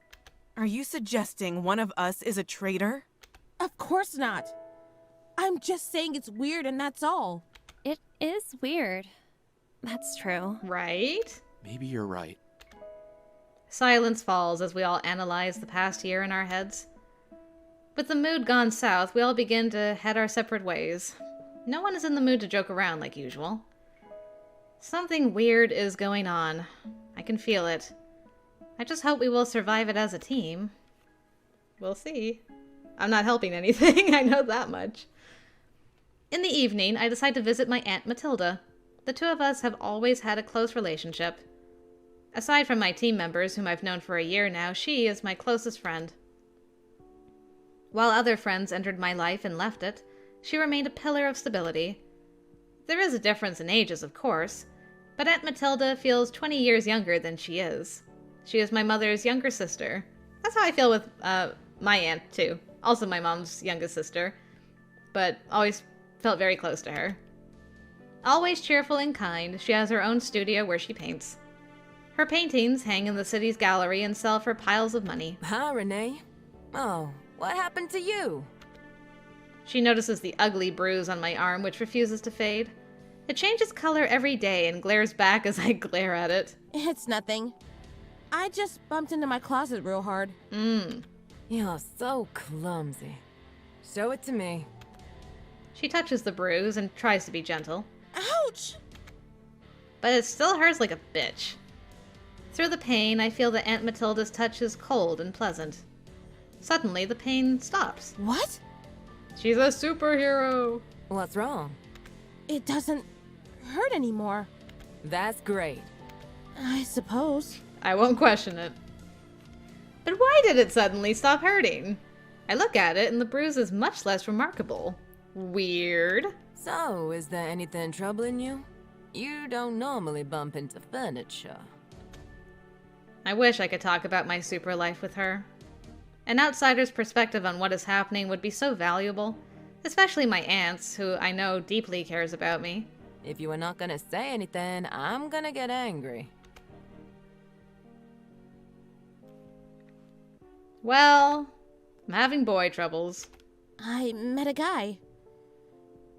[SPEAKER 4] Are you suggesting one of us is a traitor?
[SPEAKER 5] Of course not. I'm just saying it's weird and that's all.
[SPEAKER 6] It is weird. That's true.
[SPEAKER 1] Right?
[SPEAKER 2] Maybe you're right.
[SPEAKER 1] Silence falls as we all analyze the past year in our heads. With the mood gone south, we all begin to head our separate ways. No one is in the mood to joke around like usual. Something weird is going on. I can feel it. I just hope we will survive it as a team. We'll see. I'm not helping anything, I know that much. In the evening, I decide to visit my Aunt Matilda. The two of us have always had a close relationship. Aside from my team members, whom I've known for a year now, she is my closest friend. While other friends entered my life and left it, she remained a pillar of stability. There is a difference in ages, of course, but Aunt Matilda feels 20 years younger than she is. She is my mother's younger sister. That's how I feel with my aunt, too. Also my mom's youngest sister, but always felt very close to her. Always cheerful and kind, she has her own studio where she paints. Her paintings hang in the city's gallery and sell for piles of money.
[SPEAKER 12] Hi, Rene. Oh, what happened to you?
[SPEAKER 1] She notices the ugly bruise on my arm, which refuses to fade. It changes color every day and glares back as I glare at it.
[SPEAKER 5] It's nothing. I just bumped into my closet real hard.
[SPEAKER 12] You're so clumsy. Show it to me.
[SPEAKER 1] She touches the bruise and tries to be gentle.
[SPEAKER 5] Ouch!
[SPEAKER 1] But it still hurts like a bitch. Through the pain, I feel that Aunt Matilda's touch is cold and pleasant. Suddenly, the pain stops.
[SPEAKER 5] What?
[SPEAKER 1] She's a superhero!
[SPEAKER 12] What's wrong?
[SPEAKER 5] It doesn't hurt anymore.
[SPEAKER 12] That's great.
[SPEAKER 5] I suppose.
[SPEAKER 1] I won't question it. But why did it suddenly stop hurting? I look at it and the bruise is much less remarkable. Weird.
[SPEAKER 12] So, is there anything troubling you? You don't normally bump into furniture.
[SPEAKER 1] I wish I could talk about my super life with her. An outsider's perspective on what is happening would be so valuable, especially my aunt's, who I know deeply cares about me.
[SPEAKER 12] If you are not gonna say anything, I'm gonna get angry.
[SPEAKER 1] Well, I'm having boy troubles.
[SPEAKER 5] I met a guy,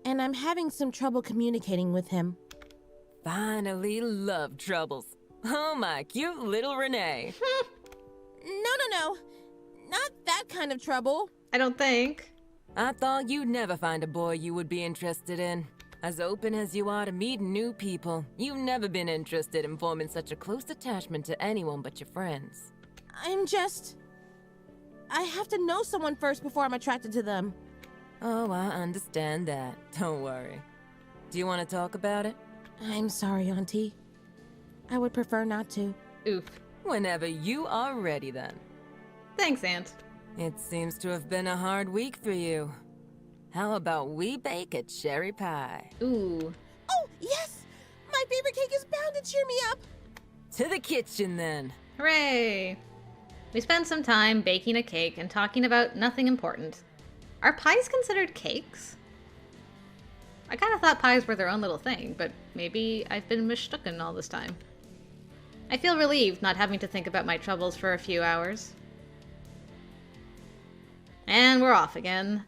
[SPEAKER 5] and I'm having some trouble communicating with him.
[SPEAKER 12] Finally, love troubles. Oh my cute little Rene.
[SPEAKER 5] No. Not that kind of trouble.
[SPEAKER 1] I don't think.
[SPEAKER 12] I thought you'd never find a boy you would be interested in. As open as you are to meeting new people, you've never been interested in forming such a close attachment to anyone but your friends.
[SPEAKER 5] I have to know someone first before I'm attracted to them.
[SPEAKER 12] Oh, I understand that. Don't worry. Do you want to talk about it?
[SPEAKER 5] I'm sorry, Auntie. I would prefer not to.
[SPEAKER 1] Oof.
[SPEAKER 12] Whenever you are ready, then.
[SPEAKER 1] Thanks, Aunt.
[SPEAKER 12] It seems to have been a hard week for you. How about we bake a cherry pie?
[SPEAKER 1] Ooh.
[SPEAKER 5] Oh, yes! My favorite cake is bound to cheer me up!
[SPEAKER 12] To the kitchen, then.
[SPEAKER 1] Hooray! We spend some time baking a cake and talking about nothing important. Are pies considered cakes? I kind of thought pies were their own little thing, but maybe I've been mistaken all this time. I feel relieved not having to think about my troubles for a few hours. And we're off again.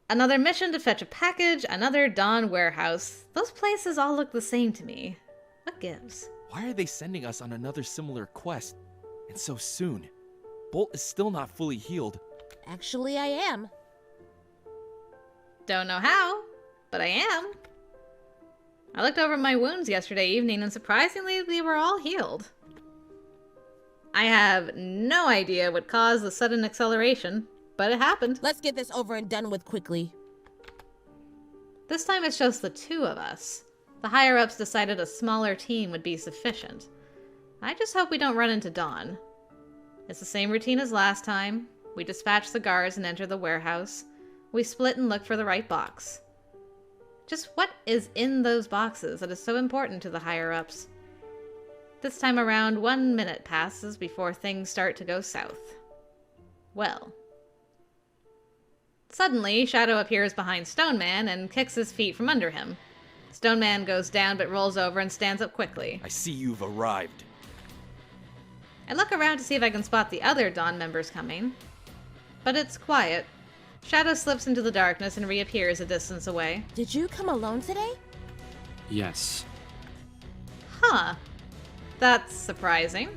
[SPEAKER 1] Another mission to fetch a package, another Dawn warehouse. Those places all look the same to me. What gives?
[SPEAKER 2] Why are they sending us on another similar quest? And so soon. Bolt is still not fully healed.
[SPEAKER 5] Actually, I am.
[SPEAKER 1] Don't know how, but I am. I looked over my wounds yesterday evening and surprisingly they were all healed. I have no idea what caused the sudden acceleration, but it happened.
[SPEAKER 5] Let's get this over and done with quickly.
[SPEAKER 1] This time it's just the two of us. The higher-ups decided a smaller team would be sufficient. I just hope we don't run into Dawn. It's the same routine as last time. We dispatch the guards and enter the warehouse. We split and look for the right box. Just what is in those boxes that is so important to the higher-ups? This time around, 1 minute passes before things start to go south. Well. Suddenly, Shadow appears behind Stoneman and kicks his feet from under him. Stoneman goes down but rolls over and stands up quickly.
[SPEAKER 2] I see you've arrived.
[SPEAKER 1] I look around to see if I can spot the other Dawn members coming. But it's quiet. Shadow slips into the darkness and reappears a distance away.
[SPEAKER 5] Did you come alone today?
[SPEAKER 8] Yes.
[SPEAKER 1] Huh. That's surprising.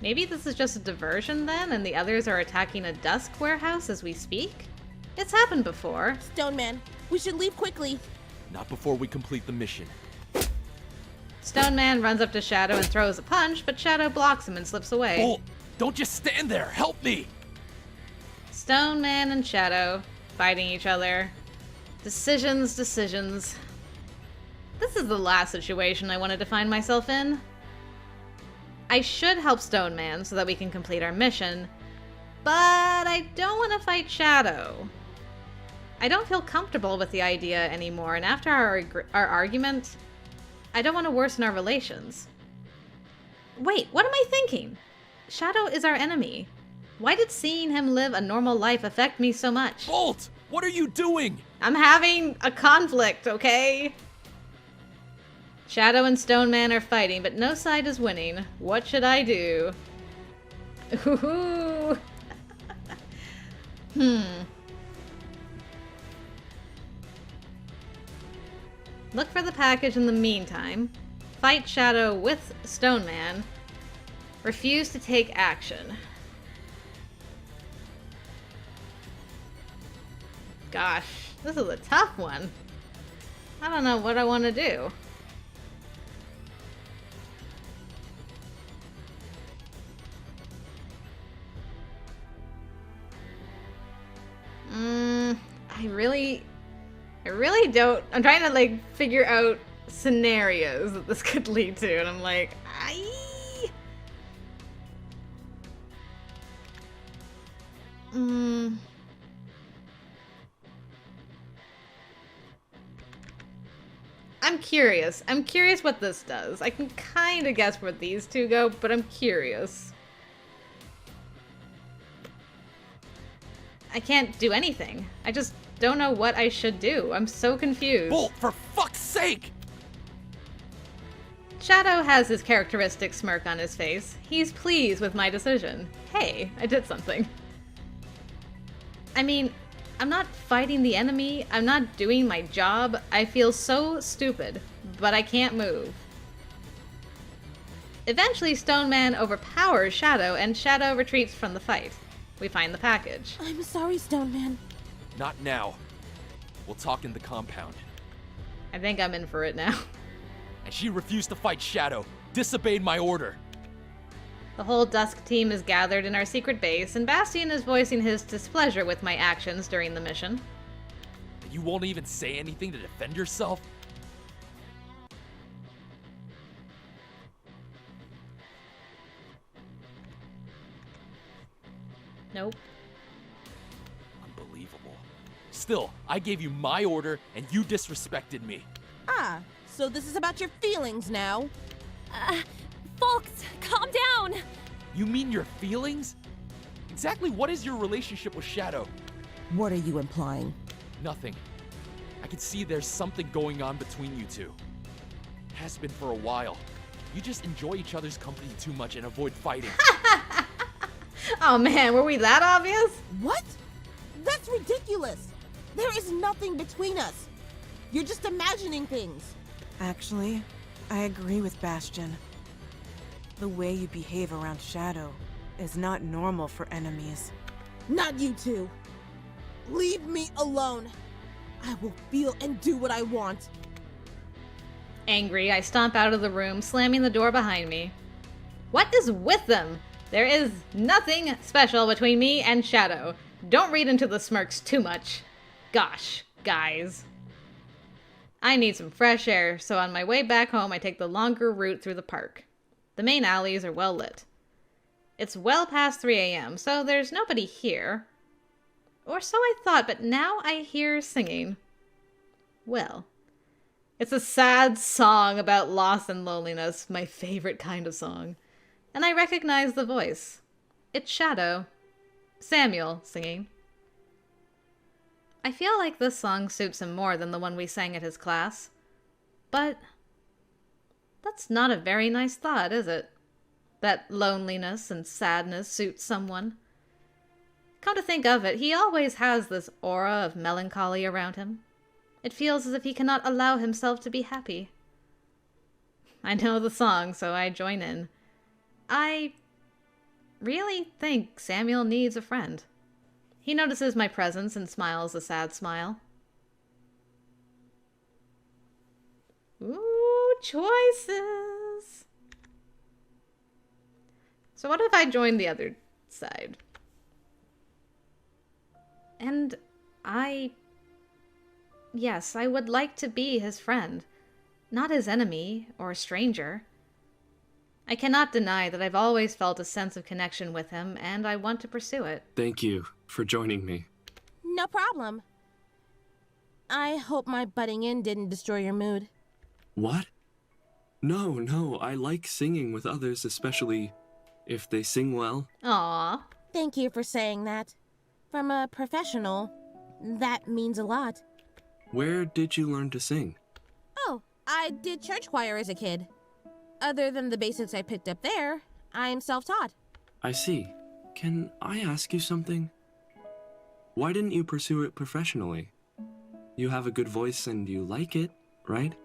[SPEAKER 1] Maybe this is just a diversion then, and the others are attacking a Dusk warehouse as we speak? It's happened before.
[SPEAKER 5] Stoneman, we should leave quickly.
[SPEAKER 2] Not before we complete the mission.
[SPEAKER 1] Stoneman runs up to Shadow and throws a punch, but Shadow blocks him and slips away.
[SPEAKER 2] Bolt, don't just stand there! Help me!
[SPEAKER 1] Stoneman and Shadow fighting each other. Decisions. This is the last situation I wanted to find myself in. I should help Stoneman so that we can complete our mission, but I don't want to fight Shadow. I don't feel comfortable with the idea anymore, and after our argument, I don't want to worsen our relations. Wait, what am I thinking? Shadow is our enemy. Why did seeing him live a normal life affect me so much?
[SPEAKER 2] Bolt! What are you doing?
[SPEAKER 1] I'm having a conflict, okay? Shadow and Stoneman are fighting, but no side is winning. What should I do? Ooh. Look for the package in the meantime. Fight Shadow with Stoneman. Refuse to take action. Gosh, this is a tough one. I don't know what I want to do. I really don't. I'm trying to like figure out scenarios that this could lead to, and I'm like, I'm curious. I'm curious what this does. I can kind of guess where these two go, but I'm curious. I can't do anything. I just don't know what I should do. I'm so confused.
[SPEAKER 2] Bolt, for fuck's sake!
[SPEAKER 1] Shadow has his characteristic smirk on his face. He's pleased with my decision. Hey, I did something. I mean, I'm not fighting the enemy. I'm not doing my job. I feel so stupid, but I can't move. Eventually, Stoneman overpowers Shadow, and Shadow retreats from the fight. We find the package.
[SPEAKER 5] I'm sorry, Stoneman.
[SPEAKER 2] Not now. We'll talk in the compound.
[SPEAKER 1] I think I'm in for it now.
[SPEAKER 2] And she refused to fight Shadow. Disobeyed my order.
[SPEAKER 1] The whole Dusk team is gathered in our secret base, and Bastion is voicing his displeasure with my actions during the mission.
[SPEAKER 2] You won't even say anything to defend yourself?
[SPEAKER 1] Nope.
[SPEAKER 2] Unbelievable. Still, I gave you my order, and you disrespected me.
[SPEAKER 5] Ah, so this is about your feelings now.
[SPEAKER 6] Folks, calm down!
[SPEAKER 2] You mean your feelings? Exactly what is your relationship with Shadow?
[SPEAKER 5] What are you implying?
[SPEAKER 2] Nothing. I can see there's something going on between you two. Has been for a while. You just enjoy each other's company too much and avoid fighting.
[SPEAKER 1] Oh man, were we that obvious?
[SPEAKER 5] What? That's ridiculous! There is nothing between us. You're just imagining things.
[SPEAKER 4] Actually, I agree with Bastion. The way you behave around Shadow is not normal for enemies.
[SPEAKER 5] Not you two. Leave me alone. I will feel and do what I want.
[SPEAKER 1] Angry, I stomp out of the room, slamming the door behind me. What is with them? There is nothing special between me and Shadow. Don't read into the smirks too much. Gosh, guys. I need some fresh air, so on my way back home I take the longer route through the park. The main alleys are well lit. It's well past 3 a.m., so there's nobody here. Or so I thought, but now I hear singing. Well, it's a sad song about loss and loneliness, my favorite kind of song. And I recognize the voice. It's Shadow. Samuel singing. I feel like this song suits him more than the one we sang at his class. But that's not a very nice thought, is it? That loneliness and sadness suit someone. Come to think of it, he always has this aura of melancholy around him. It feels as if he cannot allow himself to be happy. I know the song, so I join in. I really think Samuel needs a friend. He notices my presence and smiles a sad smile. Ooh, choices! So what if I joined the other side? And yes, I would like to be his friend, not his enemy or a stranger. I cannot deny that I've always felt a sense of connection with him, and I want to pursue it.
[SPEAKER 8] Thank you for joining me.
[SPEAKER 5] No problem. I hope my butting in didn't destroy your mood.
[SPEAKER 8] What? No, I like singing with others, especially if they sing well.
[SPEAKER 1] Aw.
[SPEAKER 5] Thank you for saying that. From a professional, that means a lot.
[SPEAKER 8] Where did you learn to sing?
[SPEAKER 5] Oh, I did church choir as a kid. Other than the basics I picked up there, I'm self-taught.
[SPEAKER 8] I see. Can I ask you something? Why didn't you pursue it professionally? You have a good voice and you like it, right?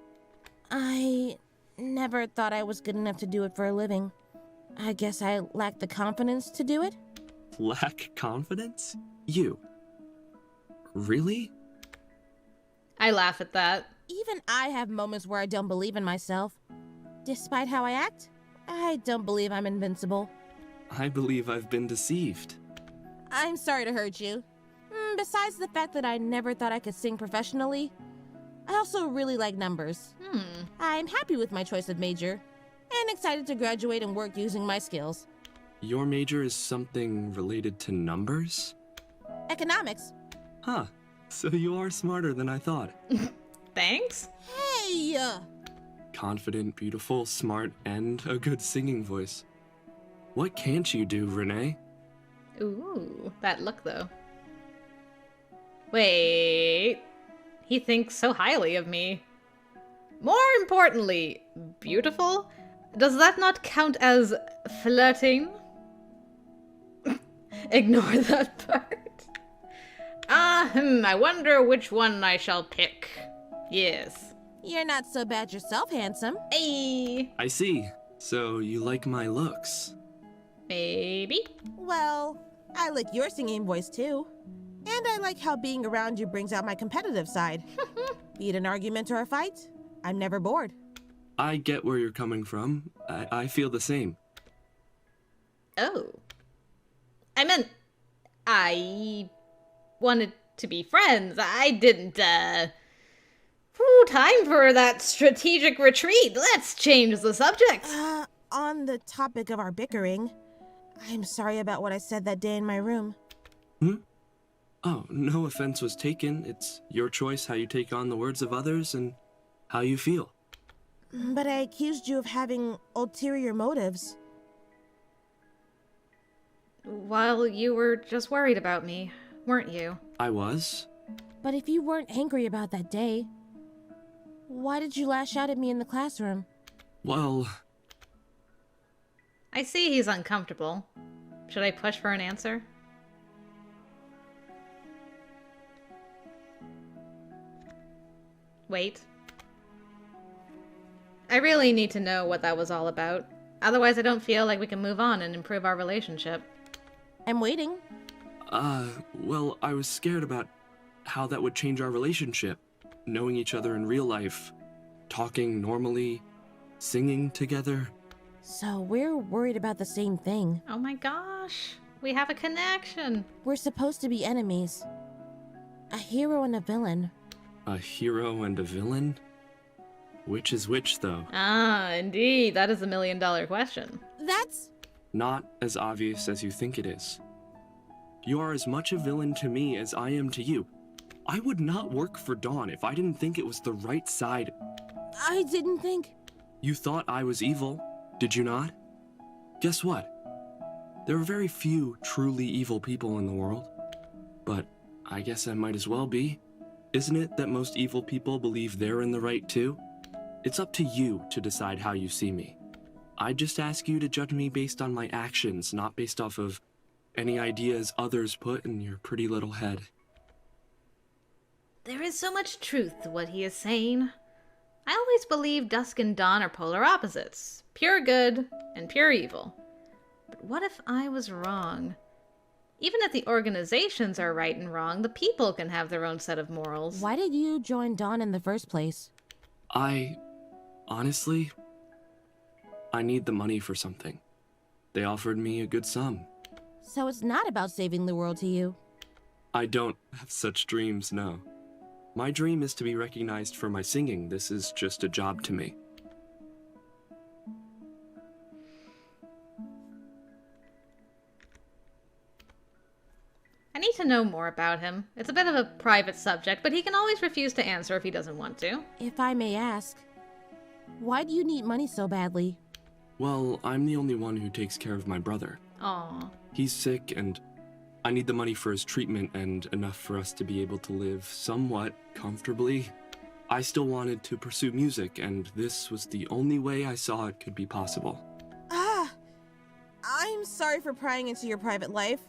[SPEAKER 5] I never thought I was good enough to do it for a living. I guess I lacked the confidence to do it.
[SPEAKER 8] Lack confidence? You? Really?
[SPEAKER 1] I laugh at that.
[SPEAKER 5] Even I have moments where I don't believe in myself. Despite how I act, I don't believe I'm invincible.
[SPEAKER 8] I believe I've been deceived.
[SPEAKER 5] I'm sorry to hurt you. Besides the fact that I never thought I could sing professionally, I also really like numbers. I'm happy with my choice of major, and excited to graduate and work using my skills.
[SPEAKER 8] Your major is something related to numbers?
[SPEAKER 5] Economics.
[SPEAKER 8] Huh. So you are smarter than I thought.
[SPEAKER 1] Thanks?
[SPEAKER 5] Hey!
[SPEAKER 8] Confident, beautiful, smart, and a good singing voice. What can't you do, Rene?
[SPEAKER 1] Ooh, that look though. Wait. He thinks so highly of me. More importantly, beautiful? Does that not count as flirting? Ignore that part. I wonder which one I shall pick. Yes.
[SPEAKER 5] You're not so bad yourself, handsome.
[SPEAKER 1] Hey.
[SPEAKER 8] I see. So you like my looks?
[SPEAKER 1] Maybe.
[SPEAKER 5] Well, I like your singing voice too. And I like how being around you brings out my competitive side. Be it an argument or a fight, I'm never bored.
[SPEAKER 8] I get where you're coming from. I feel the same.
[SPEAKER 1] Oh. I meant, I wanted to be friends. I didn't, time for that strategic retreat. Let's change the subject.
[SPEAKER 5] On the topic of our bickering, I'm sorry about what I said that day in my room.
[SPEAKER 8] Oh, no offense was taken. It's your choice how you take on the words of others and how you feel.
[SPEAKER 5] But I accused you of having ulterior motives.
[SPEAKER 1] Well, you were just worried about me, weren't you?
[SPEAKER 8] I was.
[SPEAKER 5] But if you weren't angry about that day, why did you lash out at me in the classroom?
[SPEAKER 8] Well...
[SPEAKER 1] I see he's uncomfortable. Should I push for an answer? Wait. I really need to know what that was all about. Otherwise, I don't feel like we can move on and improve our relationship.
[SPEAKER 5] I'm waiting.
[SPEAKER 8] Well, I was scared about how that would change our relationship. Knowing each other in real life, talking normally, singing together.
[SPEAKER 5] So we're worried about the same thing.
[SPEAKER 1] Oh my gosh, we have a connection.
[SPEAKER 5] We're supposed to be enemies. A hero and a villain.
[SPEAKER 8] A hero and a villain? Which is which, though?
[SPEAKER 1] Ah, indeed, that is $1 million question.
[SPEAKER 5] That's...
[SPEAKER 8] Not as obvious as you think it is. You are as much a villain to me as I am to you. I would not work for Dawn if I didn't think it was the right side.
[SPEAKER 5] I didn't think...
[SPEAKER 8] You thought I was evil, did you not? Guess what? There are very few truly evil people in the world. But I guess I might as well be. Isn't it that most evil people believe they're in the right too? It's up to you to decide how you see me. I just ask you to judge me based on my actions, not based off of any ideas others put in your pretty little head.
[SPEAKER 1] There is so much truth to what he is saying. I always believe Dusk and Dawn are polar opposites. Pure good and pure evil. But what if I was wrong? Even if the organizations are right and wrong, the people can have their own set of morals.
[SPEAKER 5] Why did you join Dawn in the first place?
[SPEAKER 8] Honestly, I need the money for something. They offered me a good sum.
[SPEAKER 5] So it's not about saving the world to you?
[SPEAKER 8] I don't have such dreams, no. My dream is to be recognized for my singing. This is just a job to me.
[SPEAKER 1] I need to know more about him. It's a bit of a private subject, but he can always refuse to answer if he doesn't want to.
[SPEAKER 5] If I may ask, why do you need money so badly?
[SPEAKER 8] Well, I'm the only one who takes care of my brother.
[SPEAKER 1] Aw.
[SPEAKER 8] He's sick, and I need the money for his treatment and enough for us to be able to live somewhat comfortably. I still wanted to pursue music, and this was the only way I saw it could be possible.
[SPEAKER 5] I'm sorry for prying into your private life.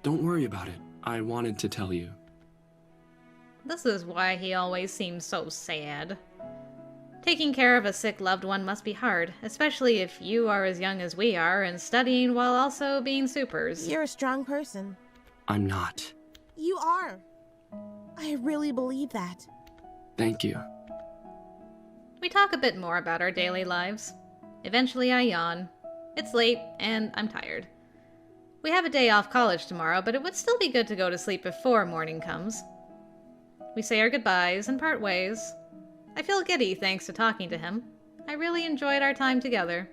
[SPEAKER 8] Don't worry about it. I wanted to tell you.
[SPEAKER 1] This is why he always seems so sad. Taking care of a sick loved one must be hard, especially if you are as young as we are and studying while also being supers.
[SPEAKER 5] You're a strong person.
[SPEAKER 8] I'm not.
[SPEAKER 5] You are. I really believe that.
[SPEAKER 8] Thank you.
[SPEAKER 1] We talk a bit more about our daily lives. Eventually I yawn. It's late, and I'm tired. We have a day off college tomorrow, but it would still be good to go to sleep before morning comes. We say our goodbyes and part ways. I feel giddy thanks to talking to him. I really enjoyed our time together.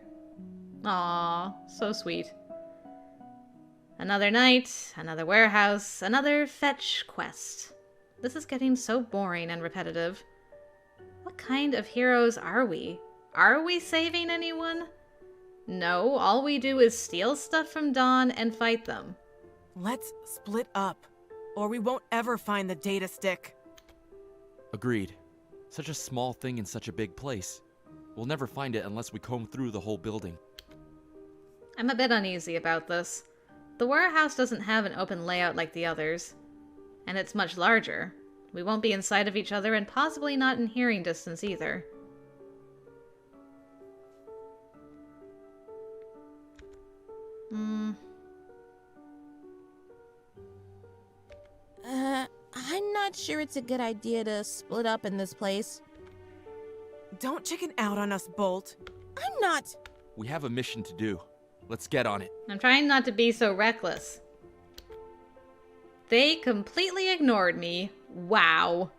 [SPEAKER 1] Aww, so sweet. Another night, another warehouse, another fetch quest. This is getting so boring and repetitive. What kind of heroes are we? Are we saving anyone? No, all we do is steal stuff from Dawn and fight them.
[SPEAKER 4] Let's split up, or we won't ever find the data stick.
[SPEAKER 2] Agreed. Such a small thing in such a big place. We'll never find it unless we comb through the whole building.
[SPEAKER 1] I'm a bit uneasy about this. The warehouse doesn't have an open layout like the others, and it's much larger. We won't be inside of each other and possibly not in hearing distance either.
[SPEAKER 5] I'm not sure it's a good idea to split up in this place.
[SPEAKER 4] Don't chicken out on us, Bolt.
[SPEAKER 5] I'm not.
[SPEAKER 2] We have a mission to do. Let's get on it.
[SPEAKER 1] I'm trying not to be so reckless. They completely ignored me. Wow.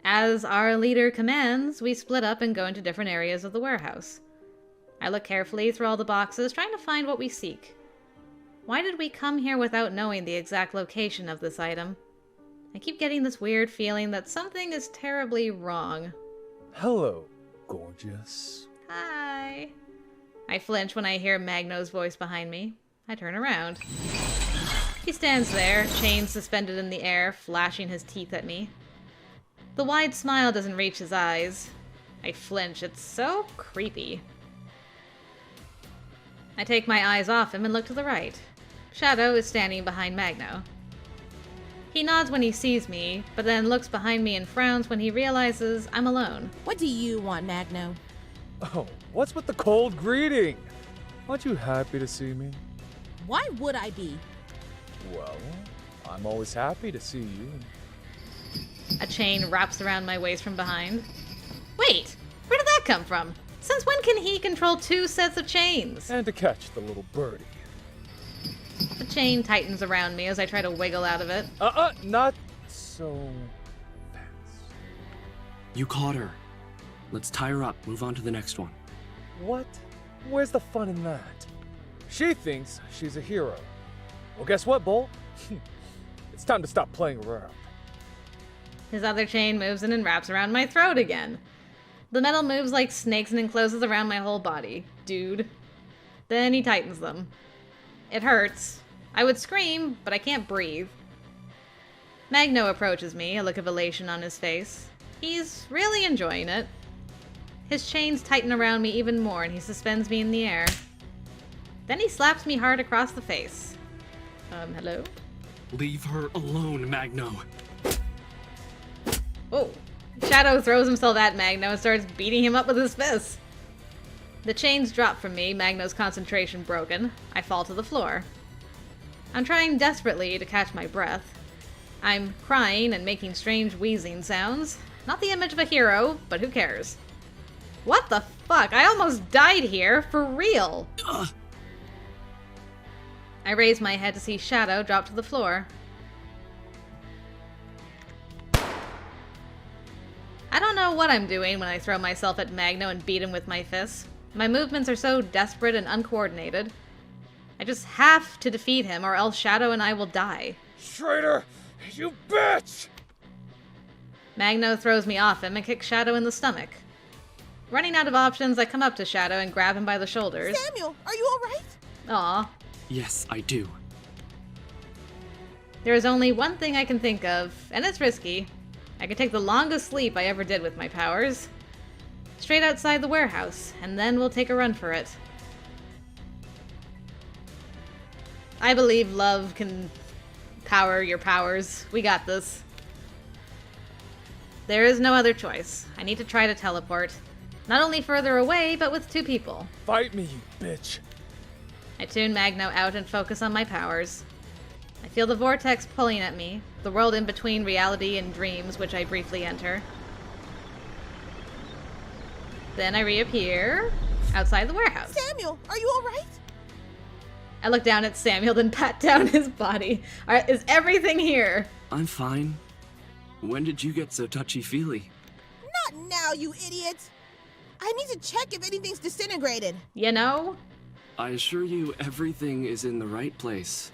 [SPEAKER 1] As our leader commands, we split up and go into different areas of the warehouse. I look carefully through all the boxes, trying to find what we seek. Why did we come here without knowing the exact location of this item? I keep getting this weird feeling that something is terribly wrong.
[SPEAKER 3] Hello, gorgeous.
[SPEAKER 1] Hi. I flinch when I hear Magno's voice behind me. I turn around. He stands there, chains suspended in the air, flashing his teeth at me. The wide smile doesn't reach his eyes. I flinch. It's so creepy. I take my eyes off him and look to the right. Shadow is standing behind Magno. He nods when he sees me, but then looks behind me and frowns when he realizes I'm alone.
[SPEAKER 5] What do you want, Magno?
[SPEAKER 3] Oh, what's with the cold greeting? Aren't you happy to see me?
[SPEAKER 5] Why would I be?
[SPEAKER 3] Well, I'm always happy to see you.
[SPEAKER 1] A chain wraps around my waist from behind. Wait, where did that come from? Since when can he control 2 sets of chains?
[SPEAKER 3] And to catch the little birdie.
[SPEAKER 1] The chain tightens around me as I try to wiggle out of it.
[SPEAKER 3] Not so fast.
[SPEAKER 8] You caught her. Let's tie her up, move on to the next one.
[SPEAKER 3] What? Where's the fun in that? She thinks she's a hero. Well, guess what, Bolt? It's time to stop playing around.
[SPEAKER 1] His other chain moves in and wraps around my throat again. The metal moves like snakes and encloses around my whole body. Dude. Then he tightens them. It hurts. I would scream, but I can't breathe. Magno approaches me, a look of elation on his face. He's really enjoying it. His chains tighten around me even more and he suspends me in the air. Then he slaps me hard across the face. Hello?
[SPEAKER 8] Leave her alone, Magno.
[SPEAKER 1] Oh. Shadow throws himself at Magno and starts beating him up with his fists. The chains drop from me, Magno's concentration broken. I fall to the floor. I'm trying desperately to catch my breath. I'm crying and making strange wheezing sounds. Not the image of a hero, but who cares? What the fuck? I almost died here, for real! I raise my head to see Shadow drop to the floor. I don't know what I'm doing when I throw myself at Magno and beat him with my fists. My movements are so desperate and uncoordinated. I just have to defeat him or else Shadow and I will die.
[SPEAKER 3] Traitor! You bitch!
[SPEAKER 1] Magno throws me off him and kicks Shadow in the stomach. Running out of options, I come up to Shadow and grab him by the shoulders.
[SPEAKER 5] Samuel, are you alright?
[SPEAKER 1] Aw.
[SPEAKER 8] Yes, I do.
[SPEAKER 1] There is only one thing I can think of, and it's risky. I could take the longest sleep I ever did with my powers. Straight outside the warehouse, and then we'll take a run for it. I believe love can power your powers. We got this. There is no other choice. I need to try to teleport. Not only further away, but with 2 people.
[SPEAKER 3] Fight me, you bitch.
[SPEAKER 1] I tune Magno out and focus on my powers. I feel the vortex pulling at me, the world in between reality and dreams, which I briefly enter. Then I reappear outside the warehouse.
[SPEAKER 5] Samuel, are you alright?
[SPEAKER 1] I look down at Samuel, then pat down his body. Alright, is everything here?
[SPEAKER 8] I'm fine. When did you get so touchy-feely?
[SPEAKER 5] Not now, you idiot! I need to check if anything's disintegrated.
[SPEAKER 1] You know?
[SPEAKER 8] I assure you everything is in the right place.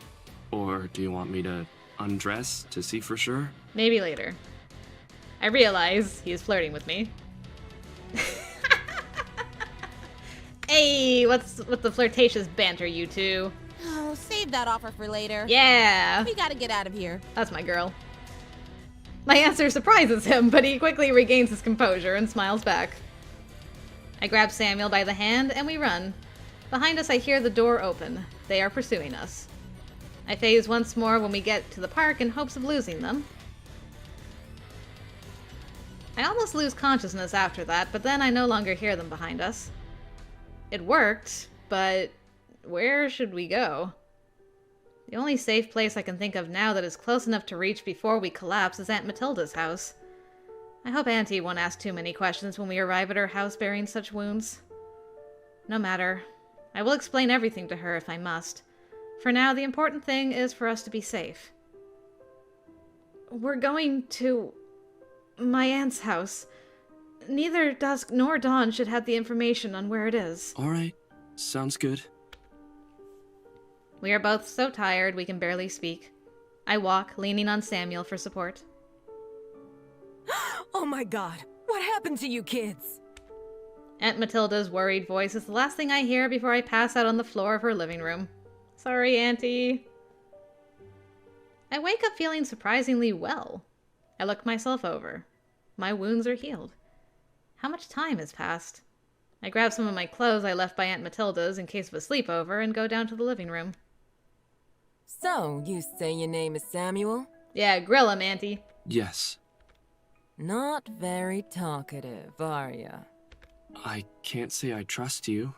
[SPEAKER 8] Or do you want me to undress to see for sure?
[SPEAKER 1] Maybe later. I realize he is flirting with me. Hey, what's with the flirtatious banter, you two?
[SPEAKER 5] Oh, save that offer for later.
[SPEAKER 1] Yeah.
[SPEAKER 5] We gotta get out of here.
[SPEAKER 1] That's my girl. My answer surprises him, but he quickly regains his composure and smiles back. I grab Samuel by the hand and we run. Behind us I hear the door open. They are pursuing us. I phase once more when we get to the park in hopes of losing them. I almost lose consciousness after that, but then I no longer hear them behind us. It worked, but where should we go? The only safe place I can think of now that is close enough to reach before we collapse is Aunt Matilda's house. I hope Auntie won't ask too many questions when we arrive at her house bearing such wounds. No matter. I will explain everything to her if I must. For now, the important thing is for us to be safe. We're going to my aunt's house. Neither Dusk nor Dawn should have the information on where it is.
[SPEAKER 8] Alright, sounds good.
[SPEAKER 1] We are both so tired we can barely speak. I walk, leaning on Samuel for support.
[SPEAKER 12] Oh my god, what happened to you kids?
[SPEAKER 1] Aunt Matilda's worried voice is the last thing I hear before I pass out on the floor of her living room. Sorry, Auntie. I wake up feeling surprisingly well. I look myself over. My wounds are healed. How much time has passed? I grab some of my clothes I left by Aunt Matilda's in case of a sleepover and go down to the living room.
[SPEAKER 12] So, you say your name is Samuel?
[SPEAKER 1] Yeah, grill him, Auntie.
[SPEAKER 8] Yes.
[SPEAKER 12] Not very talkative, are ya?
[SPEAKER 8] I can't say I trust you.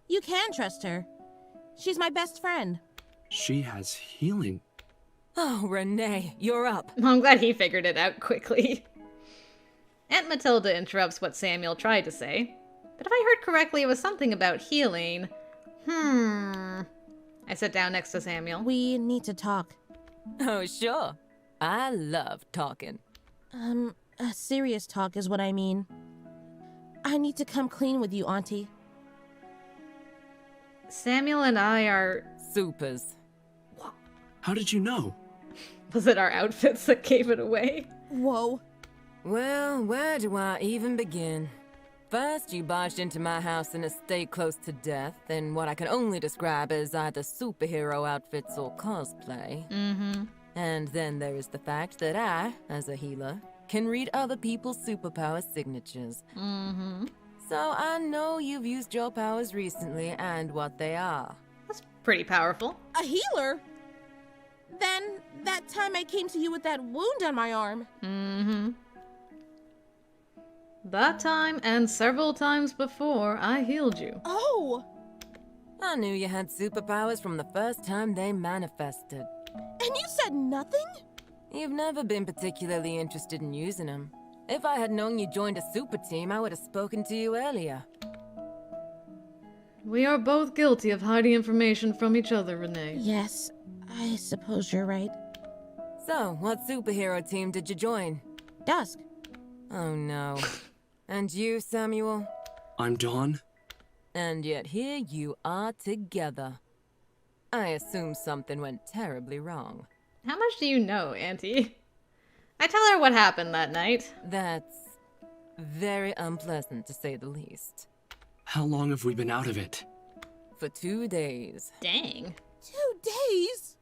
[SPEAKER 5] You can trust her. She's my best friend.
[SPEAKER 8] She has healing.
[SPEAKER 12] Oh, Rene, you're up.
[SPEAKER 1] I'm glad he figured it out quickly. Aunt Matilda interrupts what Samuel tried to say. But if I heard correctly, it was something about healing. I sit down next to Samuel.
[SPEAKER 5] We need to talk.
[SPEAKER 12] Oh, sure. I love talking.
[SPEAKER 5] A serious talk is what I mean. I need to come clean with you, Auntie.
[SPEAKER 1] Samuel and I are...
[SPEAKER 12] Supers.
[SPEAKER 8] How did you know?
[SPEAKER 1] Was it our outfits that gave it away?
[SPEAKER 5] Whoa.
[SPEAKER 12] Well, where do I even begin? First, you barged into my house in a state close to death, in what I can only describe as either superhero outfits or cosplay. And then there is the fact that I, as a healer, can read other people's superpower signatures. So I know you've used your powers recently and what they are.
[SPEAKER 1] That's pretty powerful.
[SPEAKER 5] A healer? Then, that time I came to you with that wound on my arm.
[SPEAKER 1] That time and several times before, I healed you.
[SPEAKER 5] Oh!
[SPEAKER 12] I knew you had superpowers from the first time they manifested.
[SPEAKER 5] And you said nothing?
[SPEAKER 12] You've never been particularly interested in using them. If I had known you joined a super team, I would have spoken to you earlier.
[SPEAKER 1] We are both guilty of hiding information from each other, Rene.
[SPEAKER 5] Yes, I suppose you're right.
[SPEAKER 12] So, what superhero team did you join?
[SPEAKER 5] Dusk.
[SPEAKER 12] Oh no. And you, Samuel?
[SPEAKER 8] I'm Dawn.
[SPEAKER 12] And yet here you are together. I assume something went terribly wrong.
[SPEAKER 1] How much do you know, Auntie? I tell her what happened that night.
[SPEAKER 12] That's Very unpleasant, to say the least.
[SPEAKER 8] How long have we been out of it?
[SPEAKER 12] For 2 days.
[SPEAKER 1] Dang.
[SPEAKER 5] 2 days?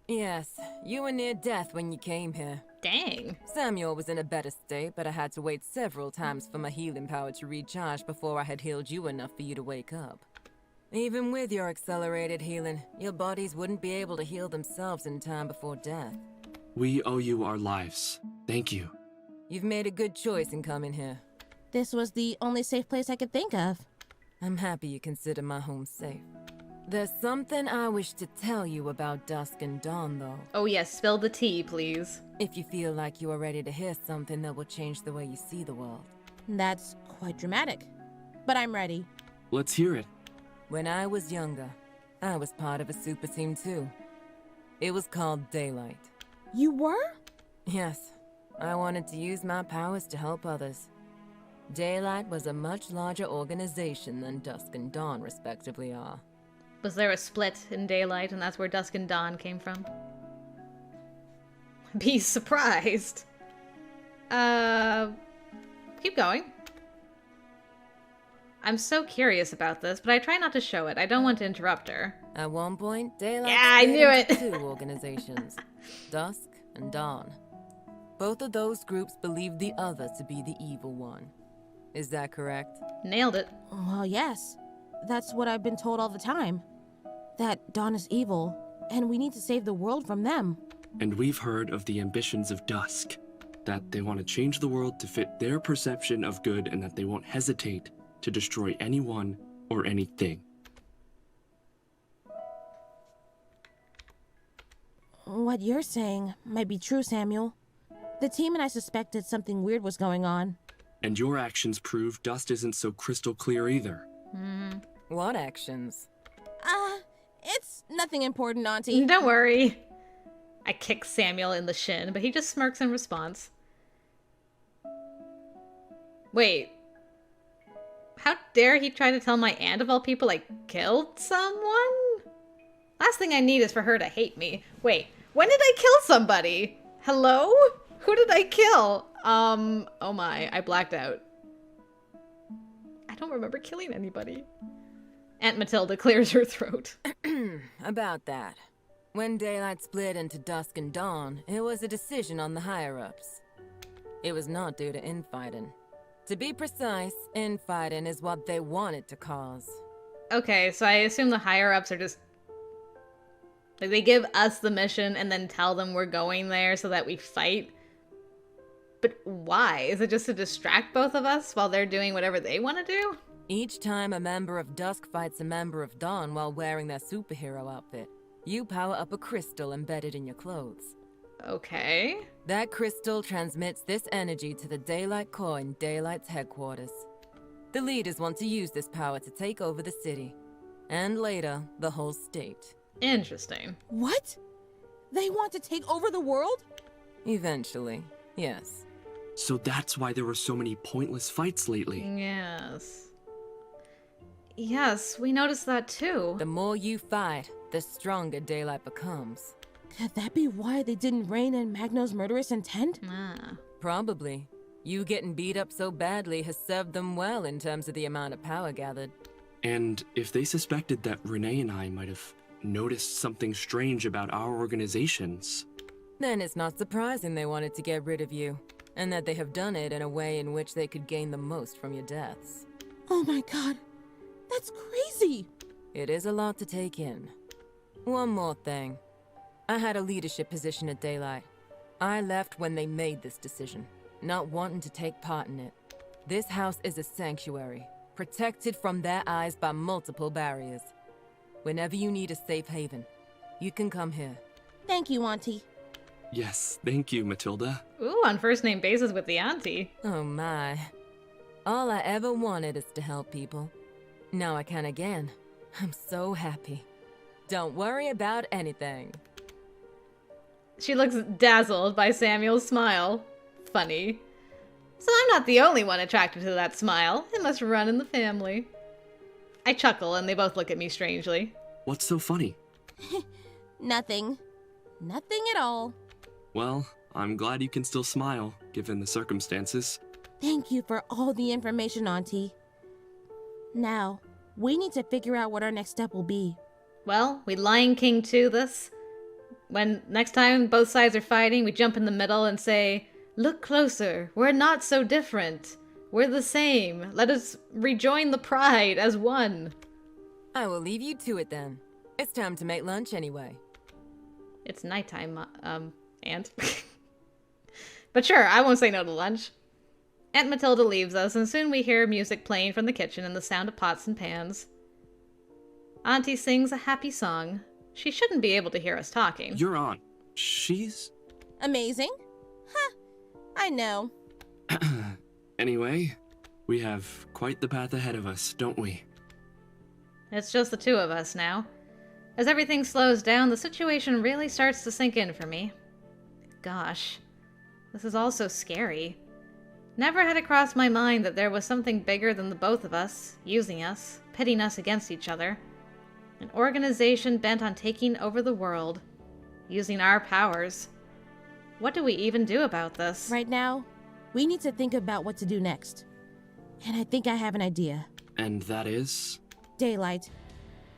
[SPEAKER 12] Yes, you were near death when you came here.
[SPEAKER 1] Dang.
[SPEAKER 12] Samuel was in a better state, but I had to wait several times for my healing power to recharge before I had healed you enough for you to wake up. Even with your accelerated healing, your bodies wouldn't be able to heal themselves in time before death.
[SPEAKER 8] We owe you our lives. Thank you.
[SPEAKER 12] You've made a good choice in coming here.
[SPEAKER 5] This was the only safe place I could think of.
[SPEAKER 12] I'm happy you consider my home safe. There's something I wish to tell you about Dusk and Dawn, though.
[SPEAKER 1] Oh yes, spill the tea, please.
[SPEAKER 12] If you feel like you are ready to hear something that will change the way you see the world.
[SPEAKER 5] That's quite dramatic. But I'm ready.
[SPEAKER 8] Let's hear it.
[SPEAKER 12] When I was younger, I was part of a super team too. It was called Daylight.
[SPEAKER 5] You were?
[SPEAKER 12] Yes, I wanted to use my powers to help others. Daylight was a much larger organization than Dusk and Dawn respectively are.
[SPEAKER 1] Was there a split in Daylight and that's where Dusk and Dawn came from? Be surprised. Keep going. I'm so curious about this, but I try not to show it. I don't want to interrupt her.
[SPEAKER 12] At one point, Daylight
[SPEAKER 1] Yeah, I knew it.
[SPEAKER 12] two organizations, Dusk and Dawn. Both of those groups believed the other to be the evil one. Is that correct?
[SPEAKER 1] Nailed it.
[SPEAKER 5] Well, yes. That's what I've been told all the time. That Dawn is evil, and we need to save the world from them.
[SPEAKER 8] And we've heard of the ambitions of Dusk. That they want to change the world to fit their perception of good and that they won't hesitate to destroy anyone or anything.
[SPEAKER 5] What you're saying might be true, Samuel. The team and I suspected something weird was going on.
[SPEAKER 8] And your actions prove Dust isn't so crystal clear either.
[SPEAKER 12] What actions?
[SPEAKER 5] It's nothing important, Auntie.
[SPEAKER 1] Don't worry. I kick Samuel in the shin, but he just smirks in response. Wait. How dare he try to tell my aunt of all people I killed someone? Last thing I need is for her to hate me. Wait, when did I kill somebody? Hello? Who did I kill? Oh my, I blacked out. I don't remember killing anybody. Aunt Matilda clears her throat.
[SPEAKER 12] About that. When Daylight split into Dusk and Dawn, it was a decision on the higher-ups. It was not due to infighting. To be precise, infighting is what they wanted to cause.
[SPEAKER 1] Okay, so I assume the higher-ups are just... like, they give us the mission and then tell them we're going there so that we fight? But why? Is it just to distract both of us while they're doing whatever they want to do?
[SPEAKER 12] Each time a member of Dusk fights a member of Dawn while wearing their superhero outfit, you power up a crystal embedded in your clothes.
[SPEAKER 1] Okay.
[SPEAKER 12] That crystal transmits this energy to the Daylight core in Daylight's headquarters. The leaders want to use this power to take over the city, and later, the whole state.
[SPEAKER 1] Interesting.
[SPEAKER 5] What? They want to take over the world?
[SPEAKER 12] Eventually, yes.
[SPEAKER 8] So that's why there were so many pointless fights lately.
[SPEAKER 1] Yes. Yes, we noticed that too.
[SPEAKER 12] The more you fight, the stronger Daylight becomes.
[SPEAKER 5] Could that be why they didn't rein in Magno's murderous intent?
[SPEAKER 12] Probably. You getting beat up so badly has served them well in terms of the amount of power gathered.
[SPEAKER 8] And if they suspected that Rene and I might have noticed something strange about our organizations...
[SPEAKER 12] then it's not surprising they wanted to get rid of you, and that they have done it in a way in which they could gain the most from your deaths.
[SPEAKER 5] Oh my god, that's crazy!
[SPEAKER 12] It is a lot to take in. One more thing. I had a leadership position at Daylight. I left when they made this decision, not wanting to take part in it. This house is a sanctuary, protected from their eyes by multiple barriers. Whenever you need a safe haven, you can come here.
[SPEAKER 5] Thank you, Auntie.
[SPEAKER 8] Yes, thank you, Matilda.
[SPEAKER 1] Ooh, on first name basis with the auntie.
[SPEAKER 12] Oh my. All I ever wanted is to help people. Now I can again. I'm so happy. Don't worry about anything.
[SPEAKER 1] She looks dazzled by Samuel's smile. Funny. So I'm not the only one attracted to that smile. It must run in the family. I chuckle and they both look at me strangely.
[SPEAKER 8] What's so funny?
[SPEAKER 5] Nothing. Nothing at all.
[SPEAKER 8] Well, I'm glad you can still smile, given the circumstances.
[SPEAKER 5] Thank you for all the information, Auntie. Now, we need to figure out what our next step will be.
[SPEAKER 1] Well, we Lion King 2 this. When next time both sides are fighting, we jump in the middle and say, "Look closer, we're not so different. We're the same. Let us rejoin the pride as one."
[SPEAKER 12] I will leave you to it then. It's time to make lunch anyway.
[SPEAKER 1] It's nighttime, Aunt. But sure, I won't say no to lunch. Aunt Matilda leaves us, and soon we hear music playing from the kitchen and the sound of pots and pans. Auntie sings a happy song. She shouldn't be able to hear us talking.
[SPEAKER 8] Your aunt, she's...
[SPEAKER 5] Amazing? Huh, I know.
[SPEAKER 8] Anyway, we have quite the path ahead of us, don't we?
[SPEAKER 1] It's just the two of us now. As everything slows down, the situation really starts to sink in for me. Gosh, this is all so scary. Never had it crossed my mind that there was something bigger than the both of us, using us, pitting us against each other. An organization bent on taking over the world, using our powers. What do we even do about this?
[SPEAKER 5] Right now, we need to think about what to do next. And I think I have an idea.
[SPEAKER 8] And that is?
[SPEAKER 5] Daylight.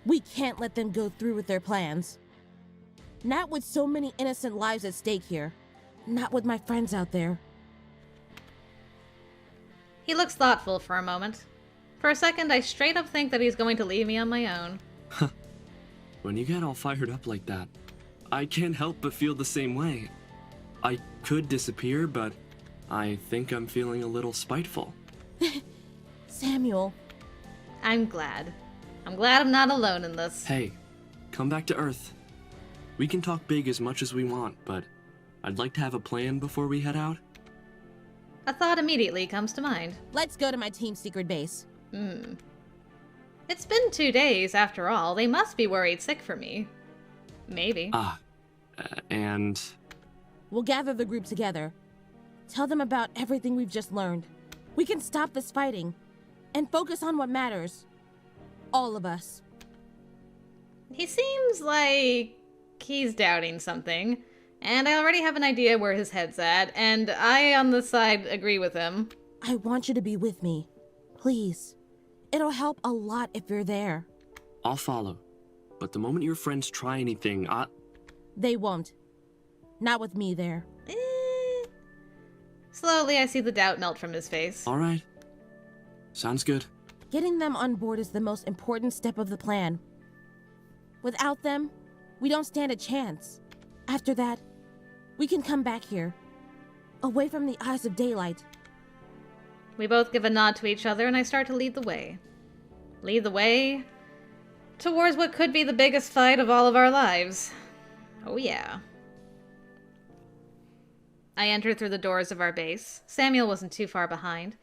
[SPEAKER 5] We can't let them go through with their plans. Not with so many innocent lives at stake here. Not with my friends out there.
[SPEAKER 1] He looks thoughtful for a moment. For a second, I straight up think that he's going to leave me on my own.
[SPEAKER 8] When you get all fired up like that, I can't help but feel the same way. I could disappear, but I think I'm feeling a little spiteful.
[SPEAKER 5] Samuel.
[SPEAKER 1] I'm glad. I'm glad I'm not alone in this.
[SPEAKER 8] Hey, come back to Earth. We can talk big as much as we want, but I'd like to have a plan before we head out.
[SPEAKER 1] A thought immediately comes to mind.
[SPEAKER 5] Let's go to my team's secret base.
[SPEAKER 1] It's been 2 days, after all. They must be worried sick for me. Maybe.
[SPEAKER 8] And...
[SPEAKER 5] We'll gather the group together. Tell them about everything we've just learned. We can stop this fighting and focus on what matters. All of us.
[SPEAKER 1] He seems like he's doubting something, and I already have an idea where his head's at, and I, on this side, agree with him.
[SPEAKER 5] I want you to be with me. Please. It'll help a lot if you're there.
[SPEAKER 8] I'll follow. But the moment your friends try anything,
[SPEAKER 5] They won't. Not with me there.
[SPEAKER 1] Slowly, I see the doubt melt from his face.
[SPEAKER 8] All right. Sounds good.
[SPEAKER 5] Getting them on board is the most important step of the plan. Without them, we don't stand a chance. After that, we can come back here. Away from the eyes of daylight.
[SPEAKER 1] We both give a nod to each other, and I start to lead the way. Lead the way towards what could be the biggest fight of all of our lives. Oh yeah. I entered through the doors of our base. Samuel wasn't too far behind.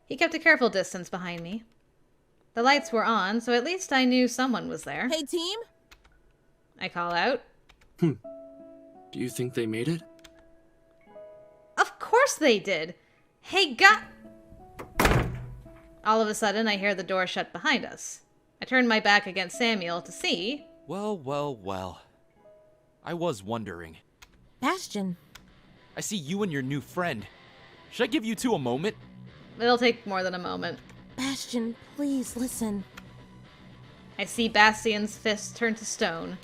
[SPEAKER 1] He kept a careful distance behind me. The lights were on, so at least I knew someone was there.
[SPEAKER 5] Hey, team?
[SPEAKER 1] I call out.
[SPEAKER 8] Do you think they made it?
[SPEAKER 1] Of course they did! Hey, All of a sudden, I hear the door shut behind us. I turn my back against Samuel to see...
[SPEAKER 2] Well. I was wondering.
[SPEAKER 5] Bastion.
[SPEAKER 2] I see you and your new friend. Should I give you two a moment?
[SPEAKER 1] It'll take more than a moment.
[SPEAKER 5] Bastion, please listen.
[SPEAKER 1] I see Bastion's fist turn to stone.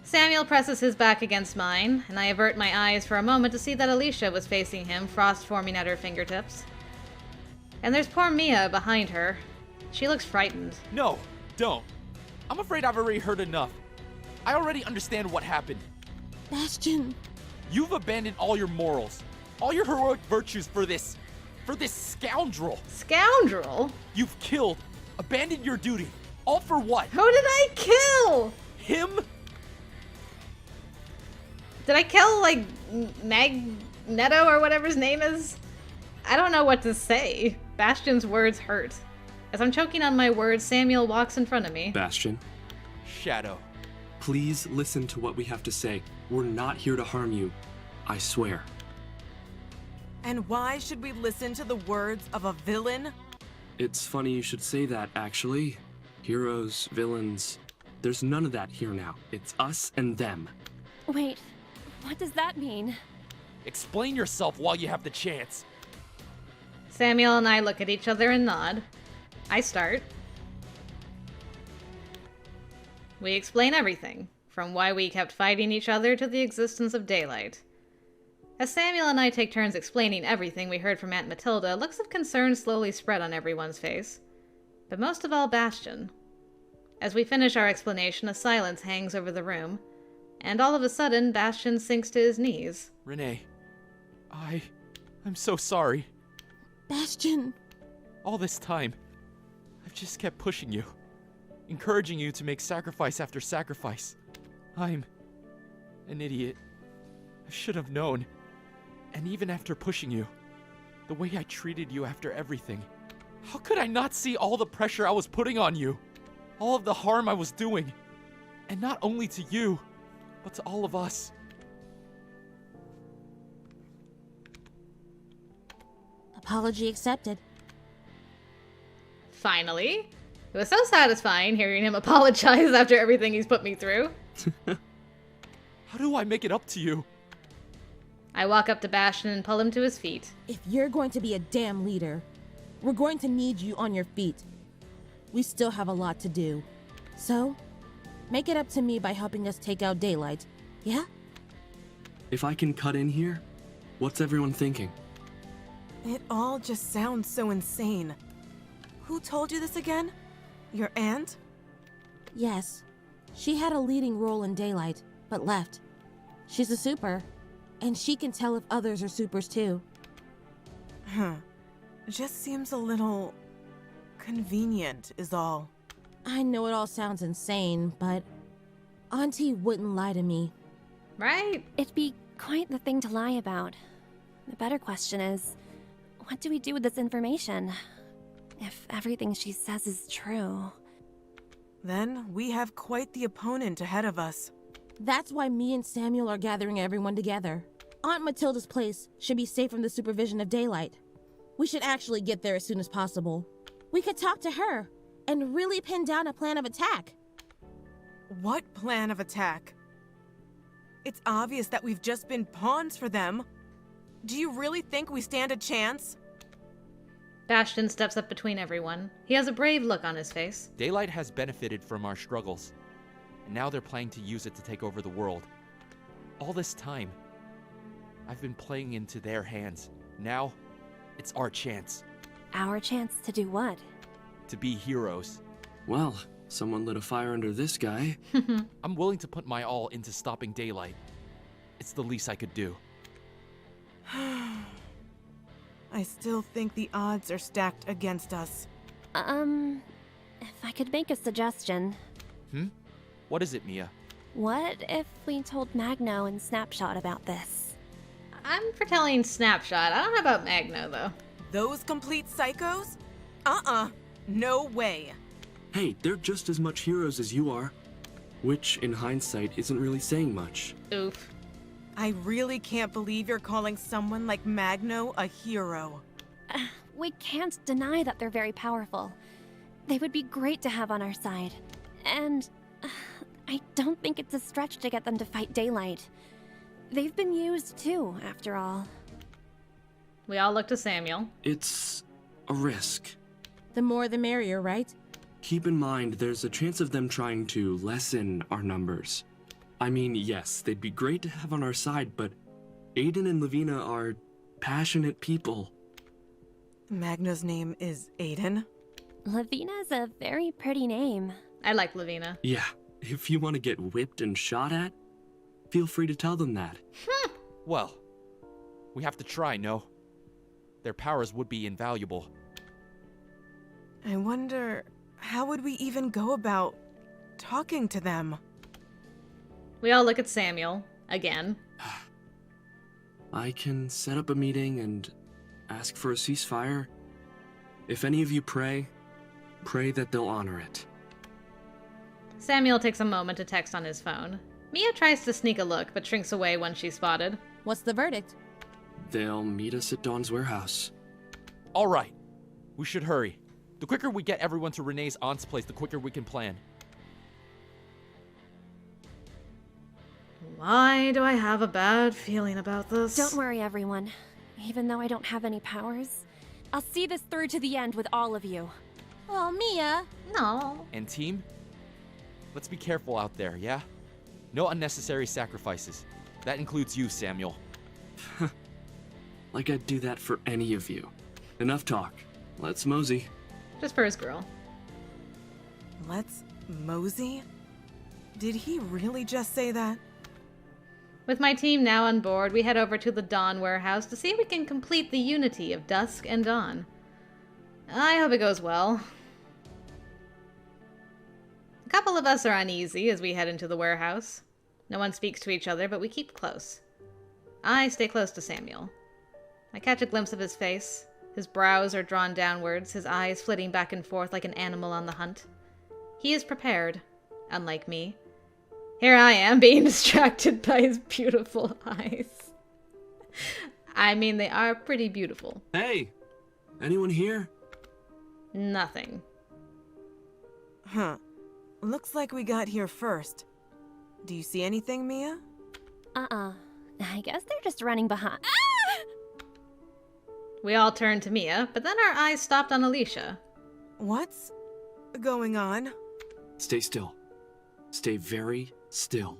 [SPEAKER 1] Samuel presses his back against mine, and I avert my eyes for a moment to see that Alicia was facing him, frost forming at her fingertips. And there's poor Mia behind her. She looks frightened.
[SPEAKER 2] No, don't. I'm afraid I've already heard enough. I already understand what happened.
[SPEAKER 5] Bastion.
[SPEAKER 2] You've abandoned all your morals, all your heroic virtues for this scoundrel.
[SPEAKER 1] Scoundrel?
[SPEAKER 2] You've killed, abandoned your duty, all for what?
[SPEAKER 1] Who did I kill?
[SPEAKER 2] Him?
[SPEAKER 1] Did I kill, like, Magneto or whatever his name is? I don't know what to say. Bastion's words hurt. As I'm choking on my words, Samuel walks in front of me.
[SPEAKER 8] Bastion.
[SPEAKER 2] Shadow.
[SPEAKER 8] Please listen to what we have to say. We're not here to harm you. I swear.
[SPEAKER 4] And why should we listen to the words of a villain?
[SPEAKER 8] It's funny you should say that, actually. Heroes, villains, there's none of that here now. It's us and them.
[SPEAKER 6] Wait, what does that mean?
[SPEAKER 2] Explain yourself while you have the chance.
[SPEAKER 1] Samuel and I look at each other and nod. I start. We explain everything, from why we kept fighting each other to the existence of daylight. As Samuel and I take turns explaining everything we heard from Aunt Matilda, looks of concern slowly spread on everyone's face. But most of all, Bastion. As we finish our explanation, a silence hangs over the room, and all of a sudden, Bastion sinks to his knees.
[SPEAKER 2] Rene, I'm so sorry.
[SPEAKER 5] Bastion!
[SPEAKER 2] All this time, I've just kept pushing you, encouraging you to make sacrifice after sacrifice. I'm an idiot. I should have known. And even after pushing you, the way I treated you after everything, how could I not see all the pressure I was putting on you? All of the harm I was doing. And not only to you, but to all of us.
[SPEAKER 5] Apology accepted.
[SPEAKER 1] Finally. It was so satisfying hearing him apologize after everything he's put me through.
[SPEAKER 2] How do I make it up to you?
[SPEAKER 1] I walk up to Bastion and pull him to his feet.
[SPEAKER 5] If you're going to be a damn leader, we're going to need you on your feet. We still have a lot to do. So, make it up to me by helping us take out daylight, yeah?
[SPEAKER 8] If I can cut in here, what's everyone thinking?
[SPEAKER 4] It all just sounds so insane. Who told you this again? Your aunt?
[SPEAKER 5] Yes. She had a leading role in daylight, but left. She's a super, and she can tell if others are supers too.
[SPEAKER 4] Just seems a little convenient is all.
[SPEAKER 5] I know it all sounds insane, but Auntie wouldn't lie to me.
[SPEAKER 1] Right?
[SPEAKER 6] It'd be quite the thing to lie about. The better question is, what do we do with this information? If everything she says is true.
[SPEAKER 4] Then we have quite the opponent ahead of us.
[SPEAKER 5] That's why me and Samuel are gathering everyone together. Aunt Matilda's place should be safe from the supervision of daylight. We should actually get there as soon as possible. We could talk to her and really pin down a plan of attack.
[SPEAKER 4] What plan of attack? It's obvious that we've just been pawns for them. Do you really think we stand a chance?
[SPEAKER 1] Bastion steps up between everyone. He has a brave look on his face.
[SPEAKER 2] Daylight has benefited from our struggles, and now they're planning to use it to take over the world. All this time, I've been playing into their hands. Now, it's our chance.
[SPEAKER 6] Our chance to do what?
[SPEAKER 2] To be heroes.
[SPEAKER 8] Well, someone lit a fire under this guy.
[SPEAKER 2] I'm willing to put my all into stopping Daylight. It's the least I could do.
[SPEAKER 4] I still think the odds are stacked against us.
[SPEAKER 6] If I could make a suggestion.
[SPEAKER 2] What is it, Mia?
[SPEAKER 6] What if we told Magno and Snapshot about this?
[SPEAKER 1] I'm for telling Snapshot. I don't know about Magno, though.
[SPEAKER 4] Those complete psychos? No way.
[SPEAKER 8] Hey, they're just as much heroes as you are. Which, in hindsight, isn't really saying much.
[SPEAKER 1] Oof.
[SPEAKER 4] I really can't believe you're calling someone like Magno a hero.
[SPEAKER 6] We can't deny that they're very powerful. They would be great to have on our side. And I don't think it's a stretch to get them to fight Daylight. They've been used too, after all.
[SPEAKER 1] We all look to Samuel.
[SPEAKER 8] It's a risk.
[SPEAKER 5] The more the merrier, right?
[SPEAKER 8] Keep in mind, there's a chance of them trying to lessen our numbers. I mean, yes, they'd be great to have on our side, but Aiden and Lavina are passionate people.
[SPEAKER 4] Magno's name is Aiden?
[SPEAKER 6] Lavina's a very pretty name.
[SPEAKER 1] I like Lavina.
[SPEAKER 8] Yeah, if you want to get whipped and shot at, feel free to tell them that.
[SPEAKER 2] Well, we have to try, no? Their powers would be invaluable.
[SPEAKER 4] I wonder, how would we even go about talking to them?
[SPEAKER 1] We all look at Samuel, again.
[SPEAKER 8] I can set up a meeting and ask for a ceasefire. If any of you pray that they'll honor it.
[SPEAKER 1] Samuel takes a moment to text on his phone. Mia tries to sneak a look, but shrinks away when she's spotted.
[SPEAKER 5] What's the verdict?
[SPEAKER 8] They'll meet us at Dawn's warehouse.
[SPEAKER 2] All right. We should hurry. The quicker we get everyone to Renee's aunt's place, the quicker we can plan.
[SPEAKER 1] Why do I have a bad feeling about this?
[SPEAKER 6] Don't worry, everyone. Even though I don't have any powers, I'll see this through to the end with all of you.
[SPEAKER 5] Oh, Mia.
[SPEAKER 1] No.
[SPEAKER 2] And team, let's be careful out there, yeah? No unnecessary sacrifices. That includes you, Samuel.
[SPEAKER 8] Like I'd do that for any of you. Enough talk. Let's mosey.
[SPEAKER 1] Just for his girl.
[SPEAKER 4] Let's mosey? Did he really just say that?
[SPEAKER 1] With my team now on board, we head over to the Dawn warehouse to see if we can complete the unity of Dusk and Dawn. I hope it goes well. A couple of us are uneasy as we head into the warehouse. No one speaks to each other, but we keep close. I stay close to Samuel. I catch a glimpse of his face. His brows are drawn downwards, his eyes flitting back and forth like an animal on the hunt. He is prepared, unlike me. Here I am, being distracted by his beautiful eyes. I mean, they are pretty beautiful.
[SPEAKER 8] Hey! Anyone here?
[SPEAKER 1] Nothing.
[SPEAKER 4] Huh. Looks like we got here first. Do you see anything, Mia?
[SPEAKER 6] I guess they're just running behind.
[SPEAKER 1] We all turned to Mia, but then our eyes stopped on Alicia.
[SPEAKER 4] What's going on?
[SPEAKER 8] Stay still. Stay very still.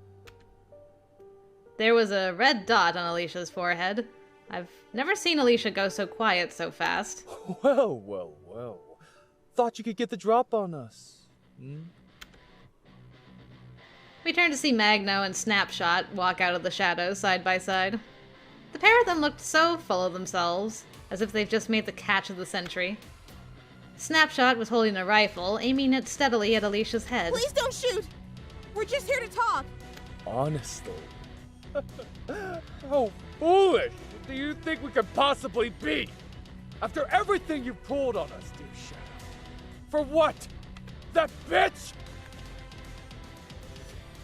[SPEAKER 1] There was a red dot on Alicia's forehead. I've never seen Alicia go so quiet so fast.
[SPEAKER 3] Well, well, well. Thought you could get the drop on us.
[SPEAKER 1] We turned to see Magno and Snapshot walk out of the shadows side by side. The pair of them looked so full of themselves, as if they've just made the catch of the century. Snapshot was holding a rifle, aiming it steadily at Alicia's head.
[SPEAKER 5] Please don't shoot! We're just here to talk.
[SPEAKER 3] Honestly. How foolish do you think we could possibly be? After everything you pulled on us, dear Shadow. For what? That bitch?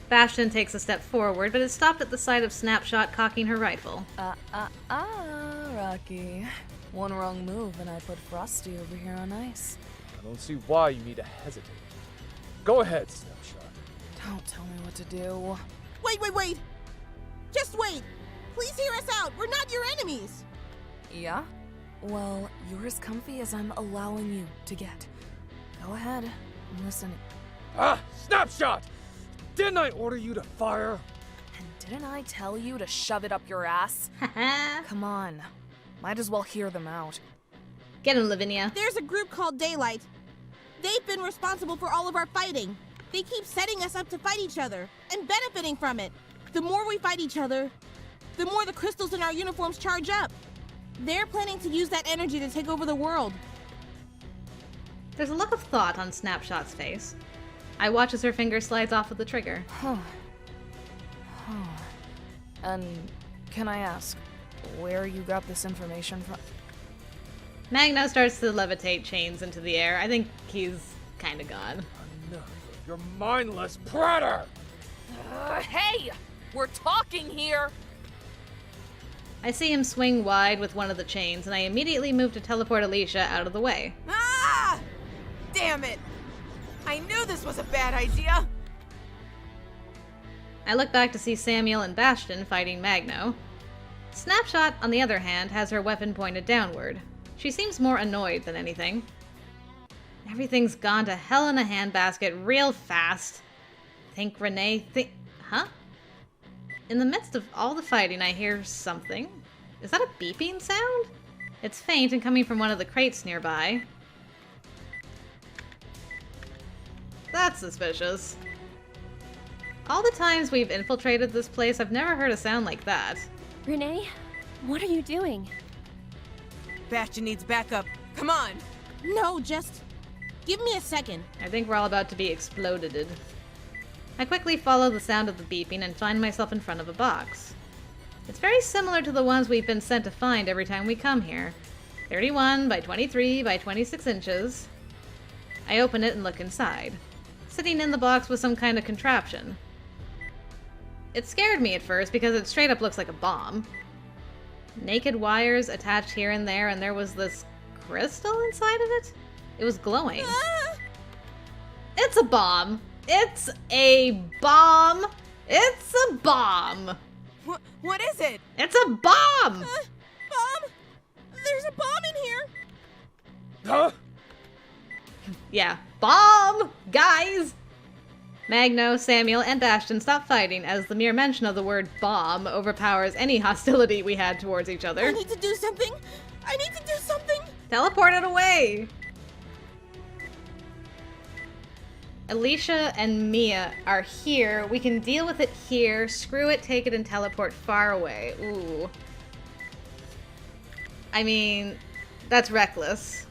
[SPEAKER 1] Bastion takes a step forward, but is stopped at the sight of Snapshot cocking her rifle.
[SPEAKER 7] Rocky. One wrong move and I put Frosty over here on ice.
[SPEAKER 3] I don't see why you need to hesitate. Go ahead, Snapshot.
[SPEAKER 7] Don't tell me what to do.
[SPEAKER 5] Wait! Just wait! Please hear us out! We're not your enemies!
[SPEAKER 7] Yeah? Well, you're as comfy as I'm allowing you to get. Go ahead. I'm listening.
[SPEAKER 3] Snapshot! Didn't I order you to fire?
[SPEAKER 7] And didn't I tell you to shove it up your ass? Come on. Might as well hear them out.
[SPEAKER 1] Get him, Lavinia.
[SPEAKER 5] There's a group called Daylight. They've been responsible for all of our fighting. They keep setting us up to fight each other and benefiting from it. The more we fight each other, the more the crystals in our uniforms charge up. They're planning to use that energy to take over the world.
[SPEAKER 1] There's a look of thought on Snapshot's face. I watch as her finger slides off of the trigger.
[SPEAKER 7] And can I ask where you got this information from?
[SPEAKER 1] Magno starts to levitate chains into the air. I think he's kinda gone.
[SPEAKER 3] Enough of your mindless pratter!
[SPEAKER 7] Hey! We're talking here!
[SPEAKER 1] I see him swing wide with one of the chains, and I immediately move to teleport Alicia out of the way.
[SPEAKER 4] Ah! Damn it! I knew this was a bad idea!
[SPEAKER 1] I look back to see Samuel and Bastion fighting Magno. Snapshot, on the other hand, has her weapon pointed downward. She seems more annoyed than anything. Everything's gone to hell in a handbasket real fast. Huh? In the midst of all the fighting, I hear something. Is that a beeping sound? It's faint and coming from one of the crates nearby. That's suspicious. All the times we've infiltrated this place, I've never heard a sound like that.
[SPEAKER 6] Rene, what are you doing?
[SPEAKER 4] Bastion needs backup. Come on!
[SPEAKER 5] No, just give me a second.
[SPEAKER 1] I think we're all about to be exploded. I quickly follow the sound of the beeping and find myself in front of a box. It's very similar to the ones we've been sent to find every time we come here. 31 by 23 by 26 inches. I open it and look inside. Sitting in the box was some kind of contraption. It scared me at first because it straight up looks like a bomb. Naked wires attached here and there was this crystal inside of it? It was glowing. It's a bomb! It's a bomb! It's a bomb!
[SPEAKER 4] What is it?
[SPEAKER 1] It's a bomb!
[SPEAKER 5] Bomb? There's a bomb in here!
[SPEAKER 1] Yeah. Bomb! Guys! Magno, Samuel, and Bastion stop fighting as the mere mention of the word bomb overpowers any hostility we had towards each other.
[SPEAKER 5] I need to do something! I need to do something!
[SPEAKER 1] Teleport it away! Alicia and Mia are here. We can deal with it here. Screw it, take it, and teleport far away. Ooh. I mean, that's reckless.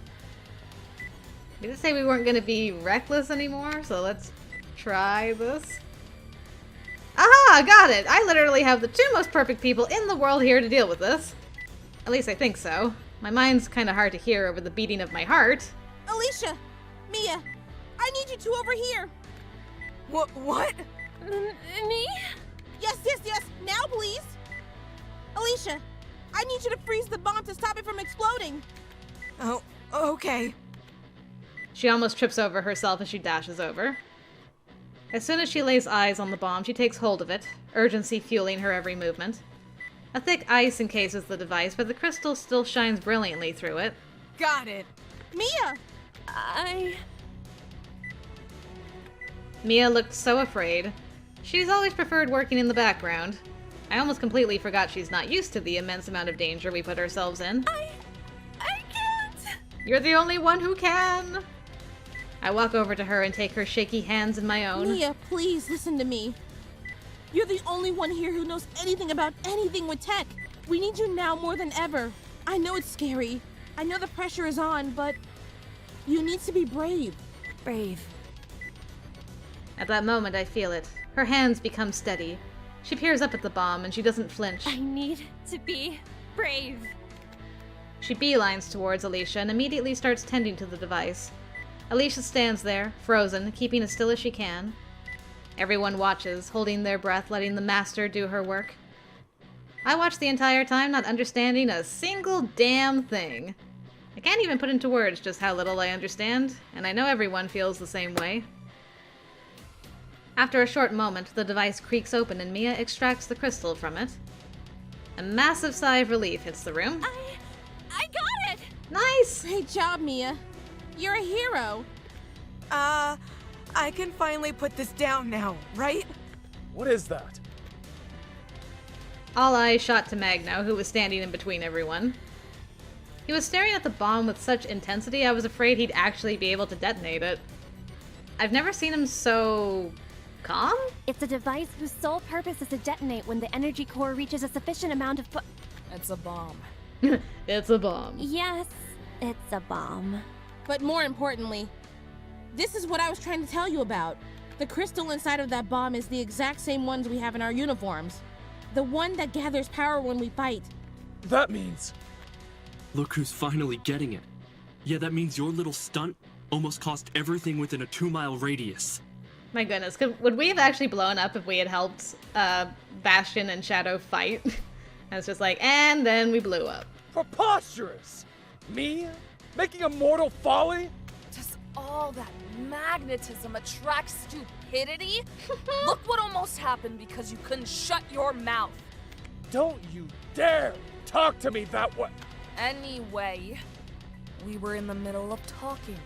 [SPEAKER 1] We didn't say we weren't going to be reckless anymore, so let's try this. Aha! Got it! I literally have the two most perfect people in the world here to deal with this. At least I think so. My mind's kind of hard to hear over the beating of my heart.
[SPEAKER 5] Alicia! Mia! I need you two over here!
[SPEAKER 4] What?
[SPEAKER 6] Me?
[SPEAKER 5] Yes, now please! Alicia, I need you to freeze the bomb to stop it from exploding!
[SPEAKER 4] Oh, okay.
[SPEAKER 1] She almost trips over herself as she dashes over. As soon as she lays eyes on the bomb, she takes hold of it, urgency fueling her every movement. A thick ice encases the device, but the crystal still shines brilliantly through it.
[SPEAKER 4] Got it.
[SPEAKER 5] Mia!
[SPEAKER 1] Mia looked so afraid. She's always preferred working in the background. I almost completely forgot she's not used to the immense amount of danger we put ourselves in.
[SPEAKER 6] I can't!
[SPEAKER 1] You're the only one who can! I walk over to her and take her shaky hands in my own.
[SPEAKER 5] Mia, please listen to me. You're the only one here who knows anything about anything with tech. We need you now more than ever. I know it's scary. I know the pressure is on, but you need to be brave.
[SPEAKER 6] Brave.
[SPEAKER 1] At that moment, I feel it. Her hands become steady. She peers up at the bomb and she doesn't flinch.
[SPEAKER 6] I need to be brave.
[SPEAKER 1] She beelines towards Alicia and immediately starts tending to the device. Alicia stands there, frozen, keeping as still as she can. Everyone watches, holding their breath, letting the master do her work. I watch the entire time, not understanding a single damn thing. I can't even put into words just how little I understand, and I know everyone feels the same way. After a short moment, the device creaks open and Mia extracts the crystal from it. A massive sigh of relief hits the room.
[SPEAKER 6] I got it!
[SPEAKER 1] Nice!
[SPEAKER 5] Great job, Mia. You're a hero.
[SPEAKER 4] I can finally put this down now, right?
[SPEAKER 3] What is that?
[SPEAKER 1] All eyes shot to Magno, who was standing in between everyone. He was staring at the bomb with such intensity I was afraid he'd actually be able to detonate it. I've never seen him so... calm?
[SPEAKER 6] It's a device whose sole purpose is to detonate when the energy core reaches a sufficient amount of
[SPEAKER 7] It's a bomb.
[SPEAKER 1] It's a bomb.
[SPEAKER 6] Yes, it's a bomb.
[SPEAKER 5] But more importantly, this is what I was trying to tell you about. The crystal inside of that bomb is the exact same ones we have in our uniforms. The one that gathers power when we fight.
[SPEAKER 3] That means...
[SPEAKER 8] Look who's finally getting it. Yeah, that means your little stunt almost cost everything within a 2-mile radius.
[SPEAKER 1] My goodness, would we have actually blown up if we had helped Bastion and Shadow fight? And it's just like, and then we blew up.
[SPEAKER 3] Preposterous! Me? Making a mortal folly?
[SPEAKER 7] Does all that magnetism attract stupidity? Look what almost happened because you couldn't shut your mouth.
[SPEAKER 3] Don't you dare talk to me that way!
[SPEAKER 7] Anyway, we were in the middle of talking.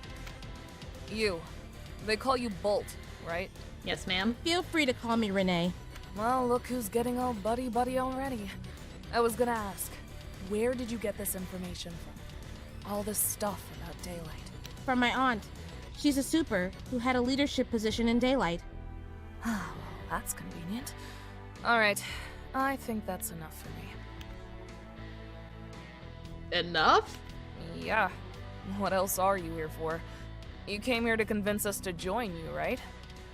[SPEAKER 7] You. They call you Bolt, right?
[SPEAKER 1] Yes, ma'am.
[SPEAKER 5] Feel free to call me Rene.
[SPEAKER 7] Well, look who's getting all buddy-buddy already. I was gonna ask, where did you get this information from? All this stuff about Daylight.
[SPEAKER 5] From my aunt. She's a super who had a leadership position in Daylight.
[SPEAKER 7] Well, that's convenient. Alright, I think that's enough for me.
[SPEAKER 1] Enough?
[SPEAKER 7] Yeah. What else are you here for? You came here to convince us to join you, right?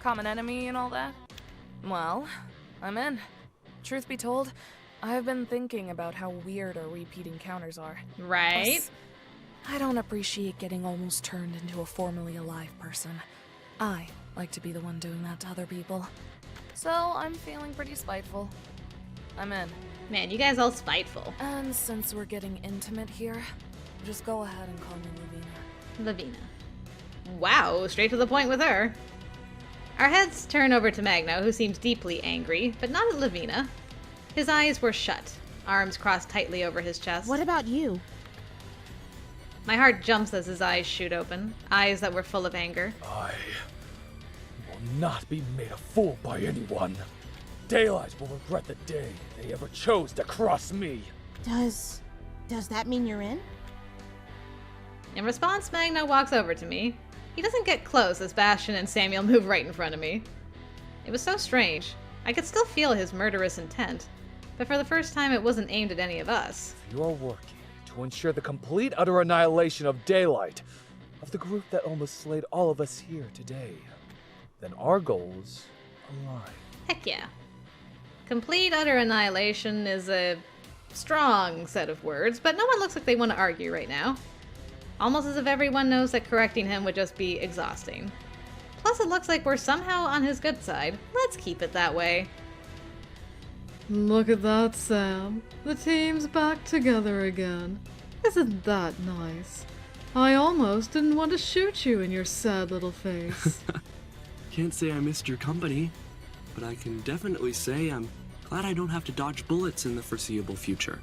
[SPEAKER 7] Common enemy and all that? Well, I'm in. Truth be told, I've been thinking about how weird our repeat encounters are.
[SPEAKER 1] Right.
[SPEAKER 7] Plus, I don't appreciate getting almost turned into a formerly alive person. I like to be the one doing that to other people. So I'm feeling pretty spiteful. I'm in.
[SPEAKER 1] Man, you guys all spiteful.
[SPEAKER 7] And since we're getting intimate here, just go ahead and call me Lavina.
[SPEAKER 1] Lavina. Wow, straight to the point with her. Our heads turn over to Magno, who seems deeply angry, but not at Lavina. His eyes were shut, arms crossed tightly over his chest.
[SPEAKER 5] What about you?
[SPEAKER 1] My heart jumps as his eyes shoot open, eyes that were full of anger.
[SPEAKER 3] I will not be made a fool by anyone. Daylight will regret the day they ever chose to cross me.
[SPEAKER 5] Does that mean you're in?
[SPEAKER 1] In response, Magno walks over to me. He doesn't get close as Bastion and Samuel move right in front of me. It was so strange. I could still feel his murderous intent, but for the first time it wasn't aimed at any of us.
[SPEAKER 3] If you are working to ensure the complete utter annihilation of Daylight, of the group that almost slayed all of us here today, then our goals align.
[SPEAKER 1] Heck yeah. Complete utter annihilation is a strong set of words, but no one looks like they want to argue right now. Almost as if everyone knows that correcting him would just be exhausting. Plus it looks like we're somehow on his good side. Let's keep it that way.
[SPEAKER 13] Look at that, Sam. The team's back together again. Isn't that nice? I almost didn't want to shoot you in your sad little face.
[SPEAKER 8] Can't say I missed your company, but I can definitely say I'm glad I don't have to dodge bullets in the foreseeable future.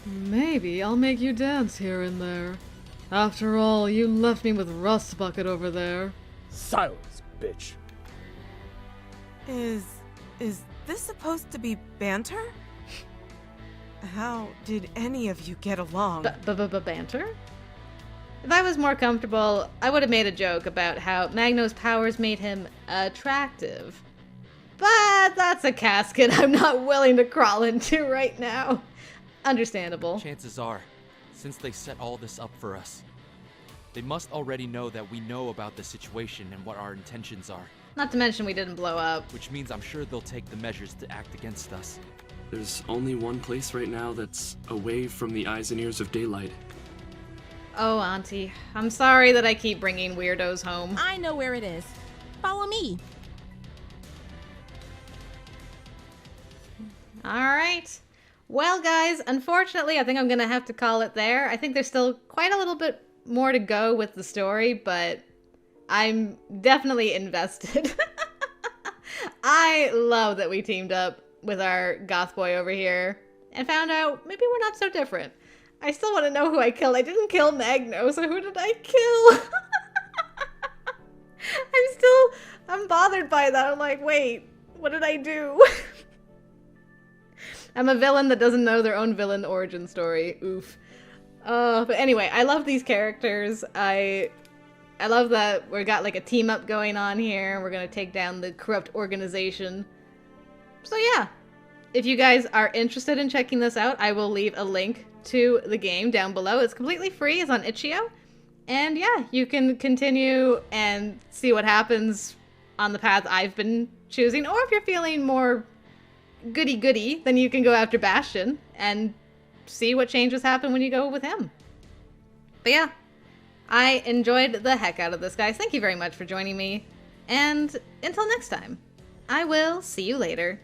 [SPEAKER 13] Maybe I'll make you dance here and there. After all, you left me with Rust Bucket over there.
[SPEAKER 3] Silence, bitch.
[SPEAKER 4] Is this supposed to be banter? How did any of you get along?
[SPEAKER 1] Banter? If I was more comfortable, I would have made a joke about how Magno's powers made him attractive. But that's a casket I'm not willing to crawl into right now. Understandable.
[SPEAKER 2] Chances are, since they set all this up for us, they must already know that we know about the situation and what our intentions are.
[SPEAKER 1] Not to mention we didn't blow up.
[SPEAKER 2] Which means I'm sure they'll take the measures to act against us.
[SPEAKER 8] There's only one place right now that's away from the eyes and ears of Daylight.
[SPEAKER 1] Oh, Auntie, I'm sorry that I keep bringing weirdos home.
[SPEAKER 5] I know where it is. Follow me.
[SPEAKER 1] Alright. Well, guys, unfortunately, I think I'm gonna have to call it there. I think there's still quite a little bit more to go with the story, but I'm definitely invested. I love that we teamed up with our goth boy over here and found out maybe we're not so different. I still want to know who I killed. I didn't kill Magno, so who did I kill? I'm bothered by that. I'm like, wait, what did I do? I'm a villain that doesn't know their own villain origin story. Oof. But anyway, I love these characters. I love that we got like a team up going on here. We're gonna take down the corrupt organization. So yeah, if you guys are interested in checking this out, I will leave a link to the game down below. It's completely free. It's on itch.io. And yeah, you can continue and see what happens on the path I've been choosing. Or if you're feeling more goody-goody, then you can go after Bastion and see what changes happen when you go with him. But yeah, I enjoyed the heck out of this, guys. Thank you very much for joining me. And until next time, I will see you later.